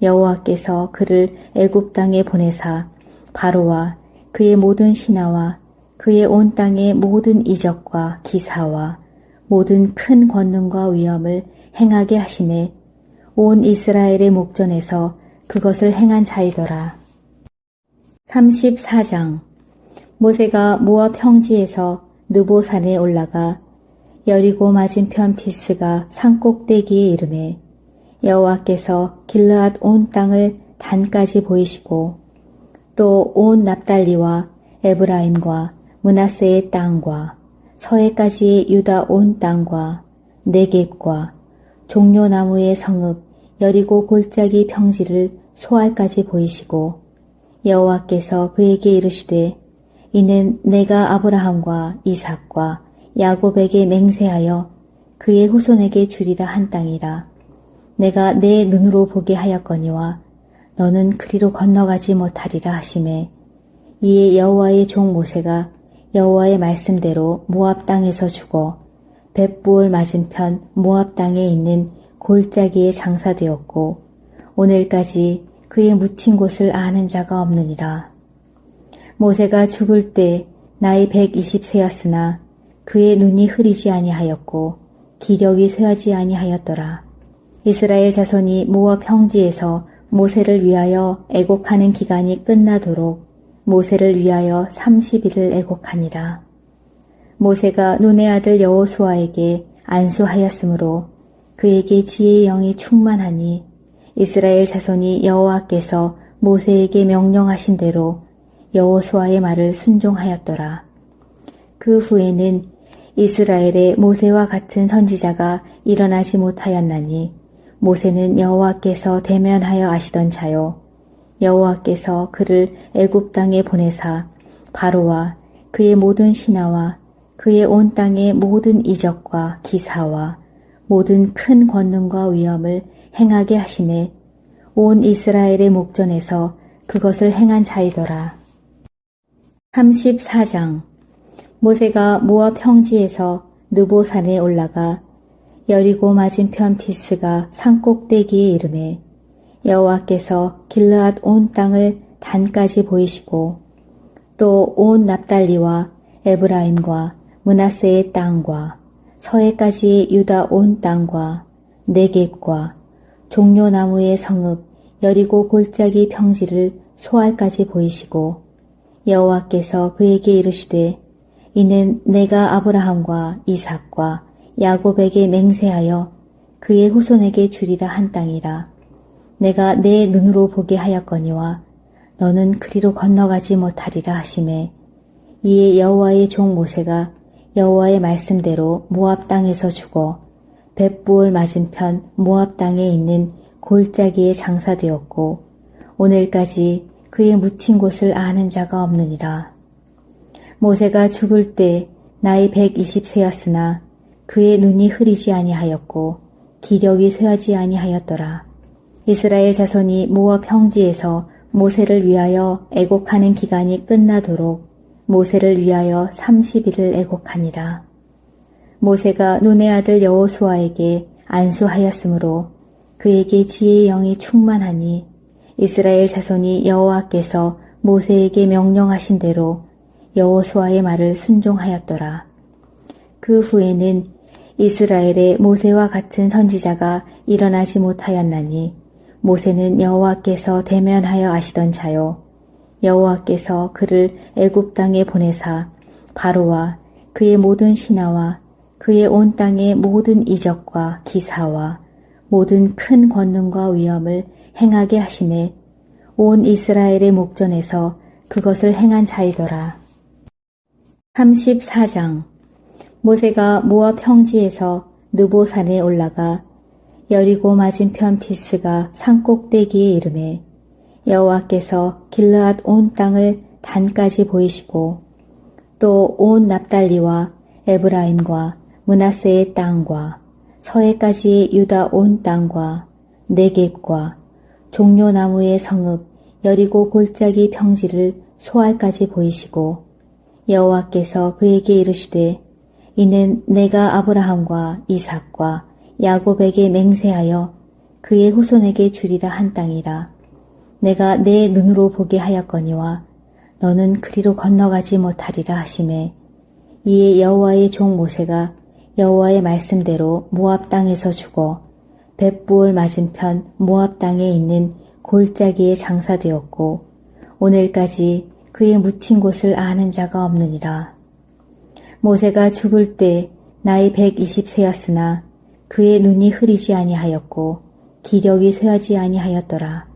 여호와께서 그를 애굽 땅에 보내사 바로와 그의 모든 신하와 그의 온 땅의 모든 이적과 기사와 모든 큰 권능과 위엄을 행하게 하심에 온 이스라엘의 목전에서 그것을 행한 자이더라. 34장. 모세가 모압 평지에서 느보산에 올라가 여리고 맞은편 비스가 산꼭대기에 이르매 여호와께서 길르앗 온 땅을 단까지 보이시고 또 온 납달리와 에브라임과 므낫세의 땅과 서해까지의 유다 온 땅과 네겝과 종려나무의 성읍 여리고 골짜기 평지를 소알까지 보이시고 여호와께서 그에게 이르시되 이는 내가 아브라함과 이삭과 야곱에게 맹세하여 그의 후손에게 주리라 한 땅이라. 내가 내 눈으로 보게 하였거니와 너는 그리로 건너가지 못하리라 하시매 이에 여호와의 종 모세가 여호와의 말씀대로 모압 땅에서 죽어 벳부올 맞은편 모압 땅에 있는 골짜기에 장사되었고 오늘까지 그의 묻힌 곳을 아는 자가 없느니라. 모세가 죽을 때 나이 120세였으나 그의 눈이 흐리지 아니하였고 기력이 쇠하지 아니하였더라. 이스라엘 자손이 모압 평지에서 모세를 위하여 애곡하는 기간이 끝나도록 모세를 위하여 30일을 애곡하니라. 모세가 눈의 아들 여호수아에게 안수하였으므로 그에게 지혜의 영이 충만하니 이스라엘 자손이 여호와께서 모세에게 명령하신 대로 여호수아의 말을 순종하였더라. 그 후에는 이스라엘에 모세와 같은 선지자가 일어나지 못하였나니 모세는 여호와께서 대면하여 아시던 자요. 여호와께서 그를 애굽 땅에 보내사 바로와 그의 모든 신하와 그의 온 땅의 모든 이적과 기사와 모든 큰 권능과 위엄을 행하게 하심에 온 이스라엘의 목전에서 그것을 행한 자이더라. 34장. 모세가 모압 평지에서 느보산에 올라가 여리고 맞은편 비스가 산꼭대기에 이르매 여호와께서 길르앗 온 땅을 단까지 보이시고 또 온 납달리와 에브라임과 므낫세의 땅과 서해까지 유다 온 땅과 네겝과 종려나무의 성읍 여리고 골짜기 평지를 소알까지 보이시고 여호와께서 그에게 이르시되 이는 내가 아브라함과 이삭과 야곱에게 맹세하여 그의 후손에게 주리라 한 땅이라. 내가 내 눈으로 보게 하였거니와 너는 그리로 건너가지 못하리라 하시매 이에 여호와의 종 모세가 여호와의 말씀대로 모압 땅에서 죽어 벳부올 맞은편 모압 땅에 있는 골짜기에 장사되었고 오늘까지 그의 묻힌 곳을 아는 자가 없느니라. 모세가 죽을 때 나이 120세였으나 그의 눈이 흐리지 아니하였고 기력이 쇠하지 아니하였더라. 이스라엘 자손이 모압 평지에서 모세를 위하여 애곡하는 기간이 끝나도록 모세를 위하여 30일을 애곡하니라. 모세가 눈의 아들 여호수아에게 안수하였으므로 그에게 지혜의 영이 충만하니 이스라엘 자손이 여호와께서 모세에게 명령하신 대로 여호수아의 말을 순종하였더라. 그 후에는 이스라엘에 모세와 같은 선지자가 일어나지 못하였나니 모세는 여호와께서 대면하여 아시던 자요 여호와께서 그를 애굽 땅에 보내사 바로와 그의 모든 신하와 그의 온 땅의 모든 이적과 기사와 모든 큰 권능과 위엄을 행하게 하심에 온 이스라엘의 목전에서 그것을 행한 자이더라. 34장. 모세가 모압 평지에서 느보산에 올라가 여리고 맞은편 비스가 산꼭대기에 이르매 여호와께서 길르앗 온 땅을 단까지 보이시고 또 온 납달리와 에브라임과 므낫세의 땅과 서해까지 유다 온 땅과 네겝과 종려나무의 성읍 여리고 골짜기 평지를 소알까지 보이시고 여호와께서 그에게 이르시되 이는 내가 아브라함과 이삭과 야곱에게 맹세하여 그의 후손에게 주리라 한 땅이라. 내가 내 눈으로 보게 하였거니와 너는 그리로 건너가지 못하리라 하시매 이에 여호와의 종 모세가 여호와의 말씀대로 모압 땅에서 죽어 벳부올 맞은편 모압 땅에 있는 골짜기에 장사되었고 오늘까지 그의 묻힌 곳을 아는 자가 없느니라. 모세가 죽을 때 나이 120세였으나 그의 눈이 흐리지 아니하였고 기력이 쇠하지 아니하였더라.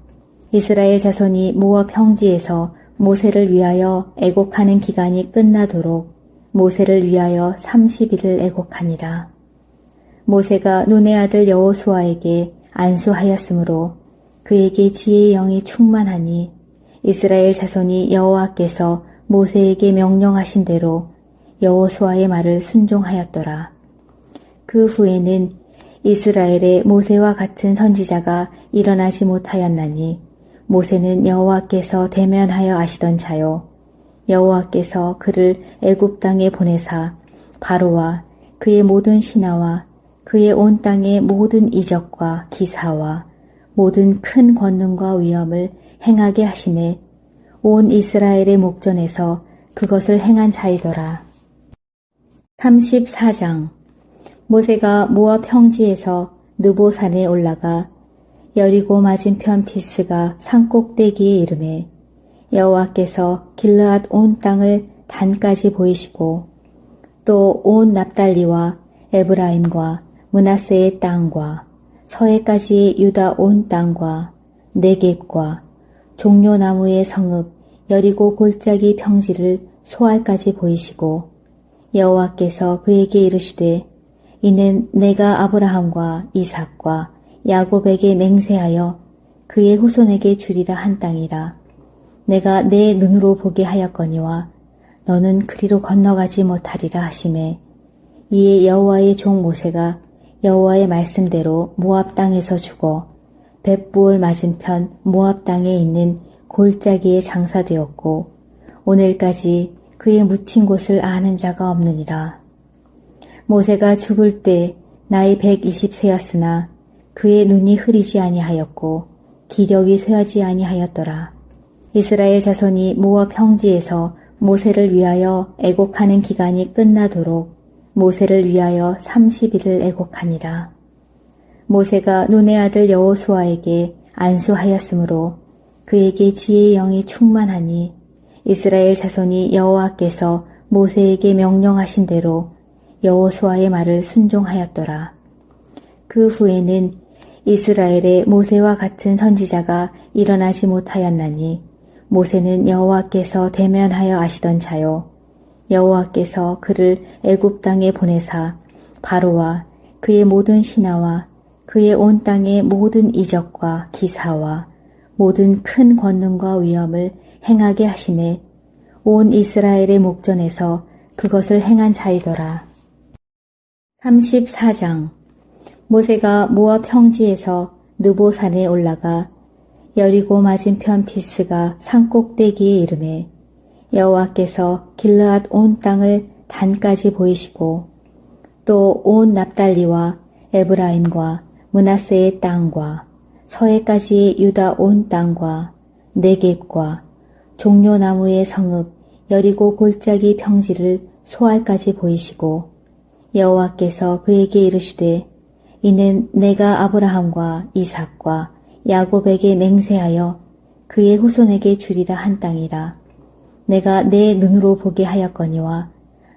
이스라엘 자손이 모압 평지에서 모세를 위하여 애곡하는 기간이 끝나도록 모세를 위하여 30일을 애곡하니라. 모세가 눈의 아들 여호수아에게 안수하였으므로 그에게 지혜의 영이 충만하니 이스라엘 자손이 여호와께서 모세에게 명령하신 대로 여호수아의 말을 순종하였더라. 그 후에는 이스라엘에 모세와 같은 선지자가 일어나지 못하였나니 모세는 여호와께서 대면하여 아시던 자요 여호와께서 그를 애굽 땅에 보내사 바로와 그의 모든 신하와 그의 온 땅의 모든 이적과 기사와 모든 큰 권능과 위엄을 행하게 하심에 온 이스라엘의 목전에서 그것을 행한 자이더라. 34장. 모세가 모압 평지에서 느보산에 올라가 여리고 맞은편 비스가 산꼭대기에 이르매 여호와께서 길르앗 온 땅을 단까지 보이시고 또 온 납달리와 에브라임과 므낫세의 땅과 서해까지 유다 온 땅과 네겝과 종려나무의 성읍 여리고 골짜기 평지를 소알까지 보이시고 여호와께서 그에게 이르시되 이는 내가 아브라함과 이삭과 야곱에게 맹세하여 그의 후손에게 주리라 한 땅이라. 내가 내 눈으로 보게 하였거니와 너는 그리로 건너가지 못하리라 하시매 이에 여호와의 종 모세가 여호와의 말씀대로 모압 땅에서 죽어 벳부올 맞은편 모압 땅에 있는 골짜기에 장사되었고 오늘까지 그의 묻힌 곳을 아는 자가 없느니라. 모세가 죽을 때 나이 120세였으나 그의 눈이 흐리지 아니하였고 기력이 쇠하지 아니하였더라. 이스라엘 자손이 모압 평지에서 모세를 위하여 애곡하는 기간이 끝나도록 모세를 위하여 30일을 애곡하니라. 모세가 눈의 아들 여호수아에게 안수하였으므로 그에게 지혜의 영이 충만하니 이스라엘 자손이 여호와께서 모세에게 명령하신 대로 여호수아의 말을 순종하였더라. 그 후에는 이스라엘의 모세와 같은 선지자가 일어나지 못하였나니 모세는 여호와께서 대면하여 아시던 자요 여호와께서 그를 애굽 땅에 보내사 바로와 그의 모든 신하와 그의 온 땅의 모든 이적과 기사와 모든 큰 권능과 위엄을 행하게 하심에 온 이스라엘의 목전에서 그것을 행한 자이더라. 34장 모세가 모압 평지에서 느보산에 올라가 여리고 맞은편 비스가 산꼭대기에 이르매 여호와께서 길르앗 온 땅을 단까지 보이시고 또 온 납달리와 에브라임과 므낫세의 땅과 서해까지 유다 온 땅과 네겝과 종려나무의 성읍 여리고 골짜기 평지를 소알까지 보이시고 여호와께서 그에게 이르시되 이는 내가 아브라함과 이삭과 야곱에게 맹세하여 그의 후손에게 주리라 한 땅이라. 내가 내 눈으로 보게 하였거니와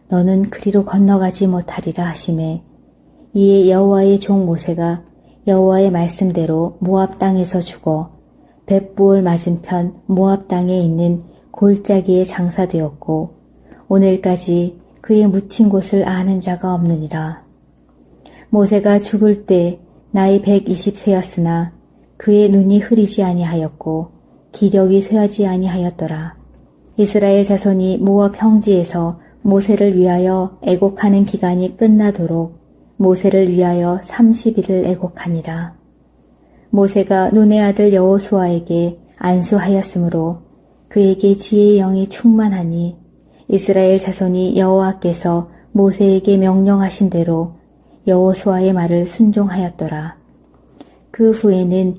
너는 그리로 건너가지 못하리라 하시매 이에 여호와의 종 모세가 여호와의 말씀대로 모압 땅에서 죽어 벳부올 맞은편 모압 땅에 있는 골짜기에 장사되었고 오늘까지 그의 묻힌 곳을 아는 자가 없느니라. 모세가 죽을 때 나이 120세였으나 그의 눈이 흐리지 아니하였고 기력이 쇠하지 아니하였더라. 이스라엘 자손이 모압 평지에서 모세를 위하여 애곡하는 기간이 끝나도록 모세를 위하여 30일을 애곡하니라. 모세가 눈의 아들 여호수아에게 안수하였으므로 그에게 지혜의 영이 충만하니 이스라엘 자손이 여호와께서 모세에게 명령하신 대로 여호수아의 말을 순종하였더라. 그 후에는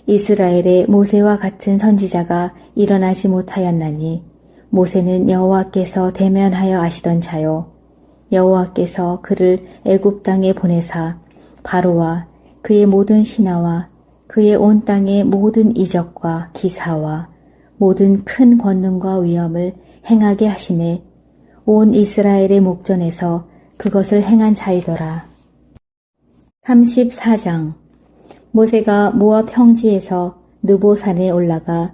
이스라엘의 모세와 같은 선지자가 일어나지 못하였나니 모세는 여호와께서 대면하여 아시던 자요 여호와께서 그를 애굽 땅에 보내사 바로와 그의 모든 신하와 그의 온 땅의 모든 이적과 기사와 모든 큰 권능과 위엄을 행하게 하심에 온 이스라엘의 목전에서 그것을 행한 자이더라. 34장 모세가 모압 평지에서 느보산에 올라가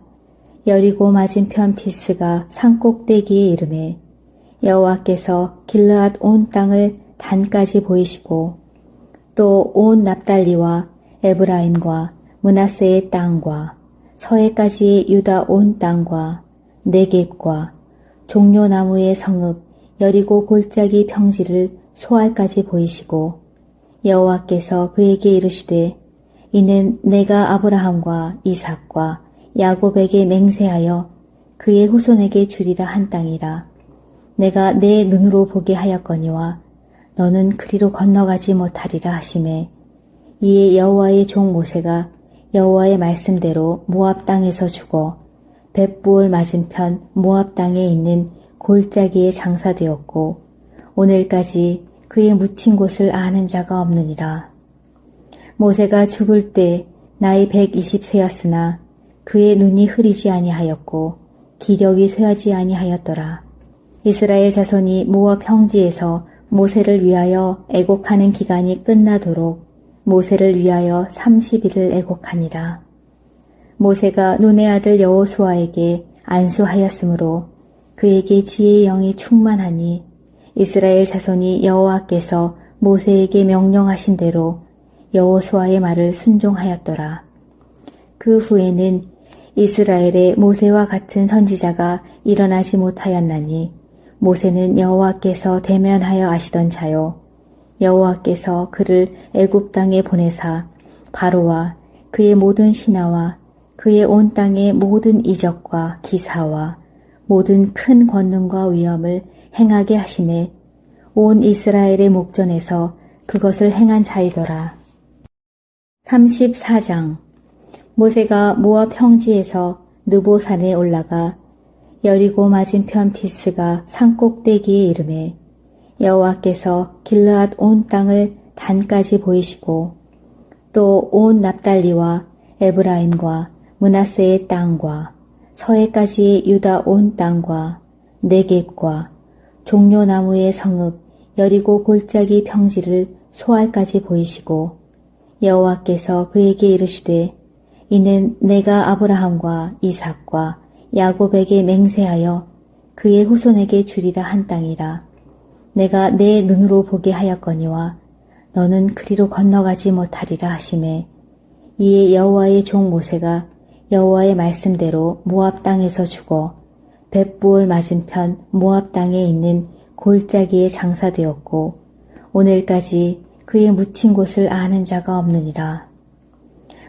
여리고 맞은편 비스가 산꼭대기에 이르매 여호와께서 길르앗 온 땅을 단까지 보이시고 또 온 납달리와 에브라임과 므낫세의 땅과 서해까지 유다 온 땅과 네겝과 종려나무의 성읍 여리고 골짜기 평지를 소알까지 보이시고 여호와께서 그에게 이르시되 이는 내가 아브라함과 이삭과 야곱에게 맹세하여 그의 후손에게 주리라 한 땅이라. 내가 내 눈으로 보게 하였거니와 너는 그리로 건너가지 못하리라 하시매 이에 여호와의 종 모세가 여호와의 말씀대로 모압 땅에서 죽어 벳부올 맞은편 모압 땅에 있는 골짜기에 장사되었고 오늘까지 그의 묻힌 곳을 아는 자가 없느니라. 모세가 죽을 때 나이 120세였으나 그의 눈이 흐리지 아니하였고 기력이 쇠하지 아니하였더라. 이스라엘 자손이 모압 평지에서 모세를 위하여 애곡하는 기간이 끝나도록 모세를 위하여 30일을 애곡하니라. 모세가 눈의 아들 여호수아에게 안수하였으므로 그에게 지혜의 영이 충만하니 이스라엘 자손이 여호와께서 모세에게 명령하신 대로 여호수아의 말을 순종하였더라. 그 후에는 이스라엘의 모세와 같은 선지자가 일어나지 못하였나니 모세는 여호와께서 대면하여 아시던 자요 여호와께서 그를 애굽 땅에 보내사 바로와 그의 모든 신하와 그의 온 땅의 모든 이적과 기사와 모든 큰 권능과 위엄을 행하게 하심에 온 이스라엘의 목전에서 그것을 행한 자이더라. 34장. 모세가 모압 평지에서 느보산에 올라가 여리고 맞은편 비스가 산꼭대기에 이르매 여호와께서 길르앗 온 땅을 단까지 보이시고 또 온 납달리와 에브라임과 므낫세의 땅과 서해까지 유다 온 땅과 네겝과 종려나무의 성읍 여리고 골짜기 평지를 소알까지 보이시고 여호와께서 그에게 이르시되 이는 내가 아브라함과 이삭과 야곱에게 맹세하여 그의 후손에게 주리라 한 땅이라. 내가 내 눈으로 보게 하였거니와 너는 그리로 건너가지 못하리라 하시매 이에 여호와의 종 모세가 여호와의 말씀대로 모압 땅에서 죽어 벳부올 맞은편 모압 땅에 있는 골짜기에 장사되었고 오늘까지 그의 묻힌 곳을 아는 자가 없느니라.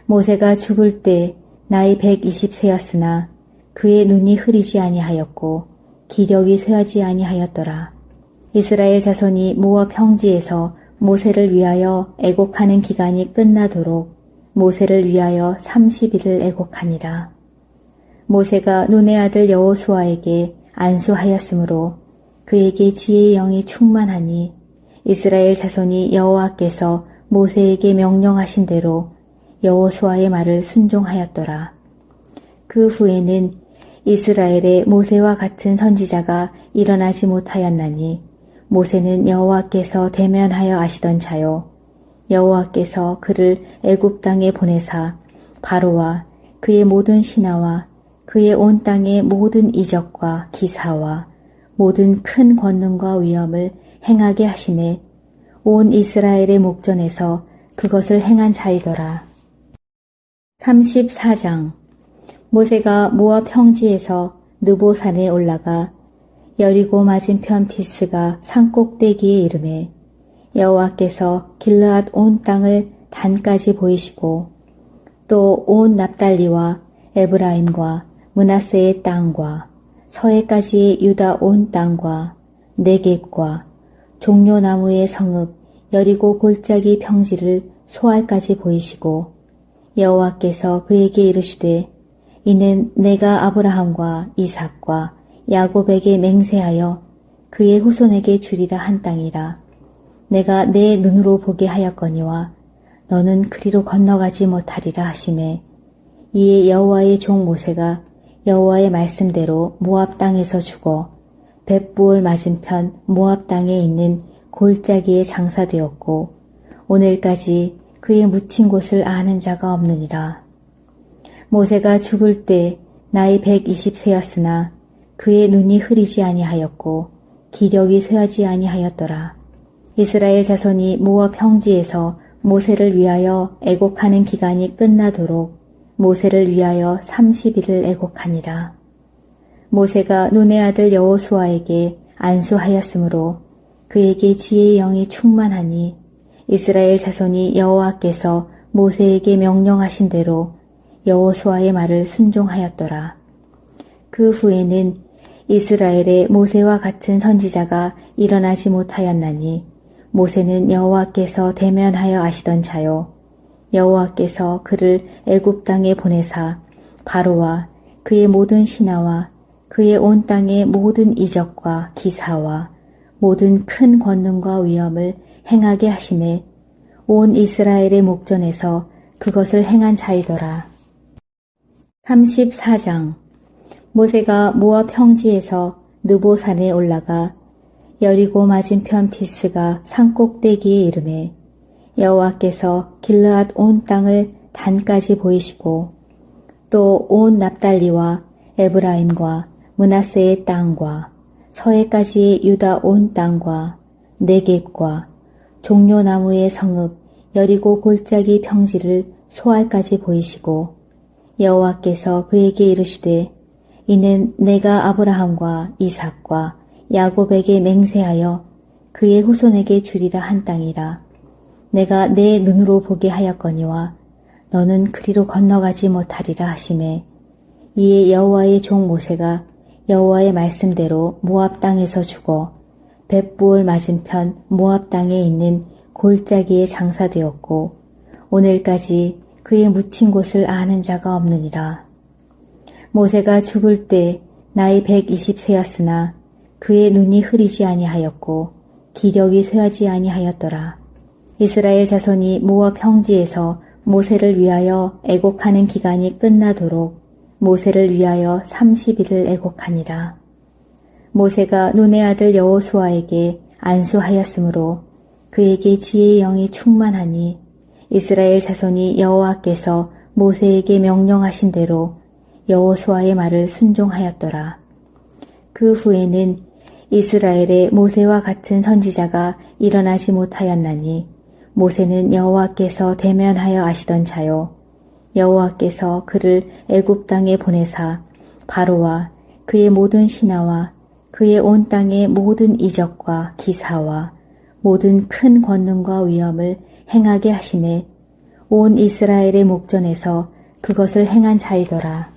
모세가 죽을 때 나이 120세였으나 그의 눈이 흐리지 아니하였고 기력이 쇠하지 아니하였더라. 이스라엘 자손이 모압 평지에서 모세를 위하여 애곡하는 기간이 끝나도록 모세를 위하여 30일을 애곡하니라. 모세가 눈의 아들 여호수아에게 안수하였으므로 그에게 지혜의 영이 충만하니 이스라엘 자손이 여호와께서 모세에게 명령하신 대로 여호수아의 말을 순종하였더라. 그 후에는 이스라엘의 모세와 같은 선지자가 일어나지 못하였나니 모세는 여호와께서 대면하여 아시던 자요 여호와께서 그를 애굽 땅에 보내사 바로와 그의 모든 신하와 그의 온 땅의 모든 이적과 기사와 모든 큰 권능과 위엄을 행하게 하심에 온 이스라엘의 목전에서 그것을 행한 자이더라. 34장. 모세가 모압 평지에서 느보산에 올라가 여리고 맞은편 비스가 산꼭대기에 이르매 여호와께서 길르앗 온 땅을 단까지 보이시고 또 온 납달리와 에브라임과 므낫세의 땅과 서해까지 유다 온 땅과 네겝과 종려나무의 성읍 여리고 골짜기 평지를 소알까지 보이시고 여호와께서 그에게 이르시되 이는 내가 아브라함과 이삭과 야곱에게 맹세하여 그의 후손에게 주리라 한 땅이라. 내가 내 눈으로 보게 하였거니와 너는 그리로 건너가지 못하리라 하시매 이에 여호와의 종 모세가 여호와의 말씀대로 모압 땅에서 죽어 벳부올 맞은편 모압 땅에 있는 골짜기에 장사되었고 오늘까지 그의 묻힌 곳을 아는 자가 없느니라. 모세가 죽을 때 나이 120세였으나 그의 눈이 흐리지 아니하였고 기력이 쇠하지 아니하였더라. 이스라엘 자손이 모압 평지에서 모세를 위하여 애곡하는 기간이 끝나도록 모세를 위하여 30일을 애곡하니라. 모세가 눈의 아들 여호수아에게 안수하였으므로 그에게 지혜의 영이 충만하니 이스라엘 자손이 여호와께서 모세에게 명령하신 대로 여호수아의 말을 순종하였더라. 그 후에는 이스라엘의 모세와 같은 선지자가 일어나지 못하였나니 모세는 여호와께서 대면하여 아시던 자요 여호와께서 그를 애굽 땅에 보내사 바로와 그의 모든 신하와 그의 온 땅의 모든 이적과 기사와 모든 큰 권능과 위엄을 행하게 하심에 온 이스라엘의 목전에서 그것을 행한 자이더라. 34장. 모세가 모압 평지에서 느보산에 올라가 여리고 맞은편 비스가 산꼭대기에 이르매 여호와께서 길르앗 온 땅을 단까지 보이시고 또 온 납달리와 에브라임과 므낫세의 땅과 서해까지 유다 온 땅과 네겝과 종려나무의 성읍 여리고 골짜기 평지를 소알까지 보이시고 여호와께서 그에게 이르시되 이는 내가 아브라함과 이삭과 야곱에게 맹세하여 그의 후손에게 주리라 한 땅이라. 내가 내 눈으로 보게 하였거니와 너는 그리로 건너가지 못하리라 하시매 이에 여호와의 종 모세가 여호와의 말씀대로 모압 땅에서 죽어 벳부올 맞은편 모압 땅에 있는 골짜기에 장사되었고 오늘까지 그의 묻힌 곳을 아는 자가 없느니라. 모세가 죽을 때 나이 120세였으나 그의 눈이 흐리지 아니하였고 기력이 쇠하지 아니하였더라. 이스라엘 자손이 모압 평지에서 모세를 위하여 애곡하는 기간이 끝나도록 모세를 위하여 30일을 애곡하니라. 모세가 눈의 아들 여호수아에게 안수하였으므로 그에게 지혜의 영이 충만하니 이스라엘 자손이 여호와께서 모세에게 명령하신 대로 여호수아의 말을 순종하였더라. 그 후에는 이스라엘에 모세와 같은 선지자가 일어나지 못하였나니 모세는 여호와께서 대면하여 아시던 자요 여호와께서 그를 애굽 땅에 보내사 바로와 그의 모든 신하와 그의 온 땅의 모든 이적과 기사와 모든 큰 권능과 위엄을 행하게 하심에 온 이스라엘의 목전에서 그것을 행한 자이더라.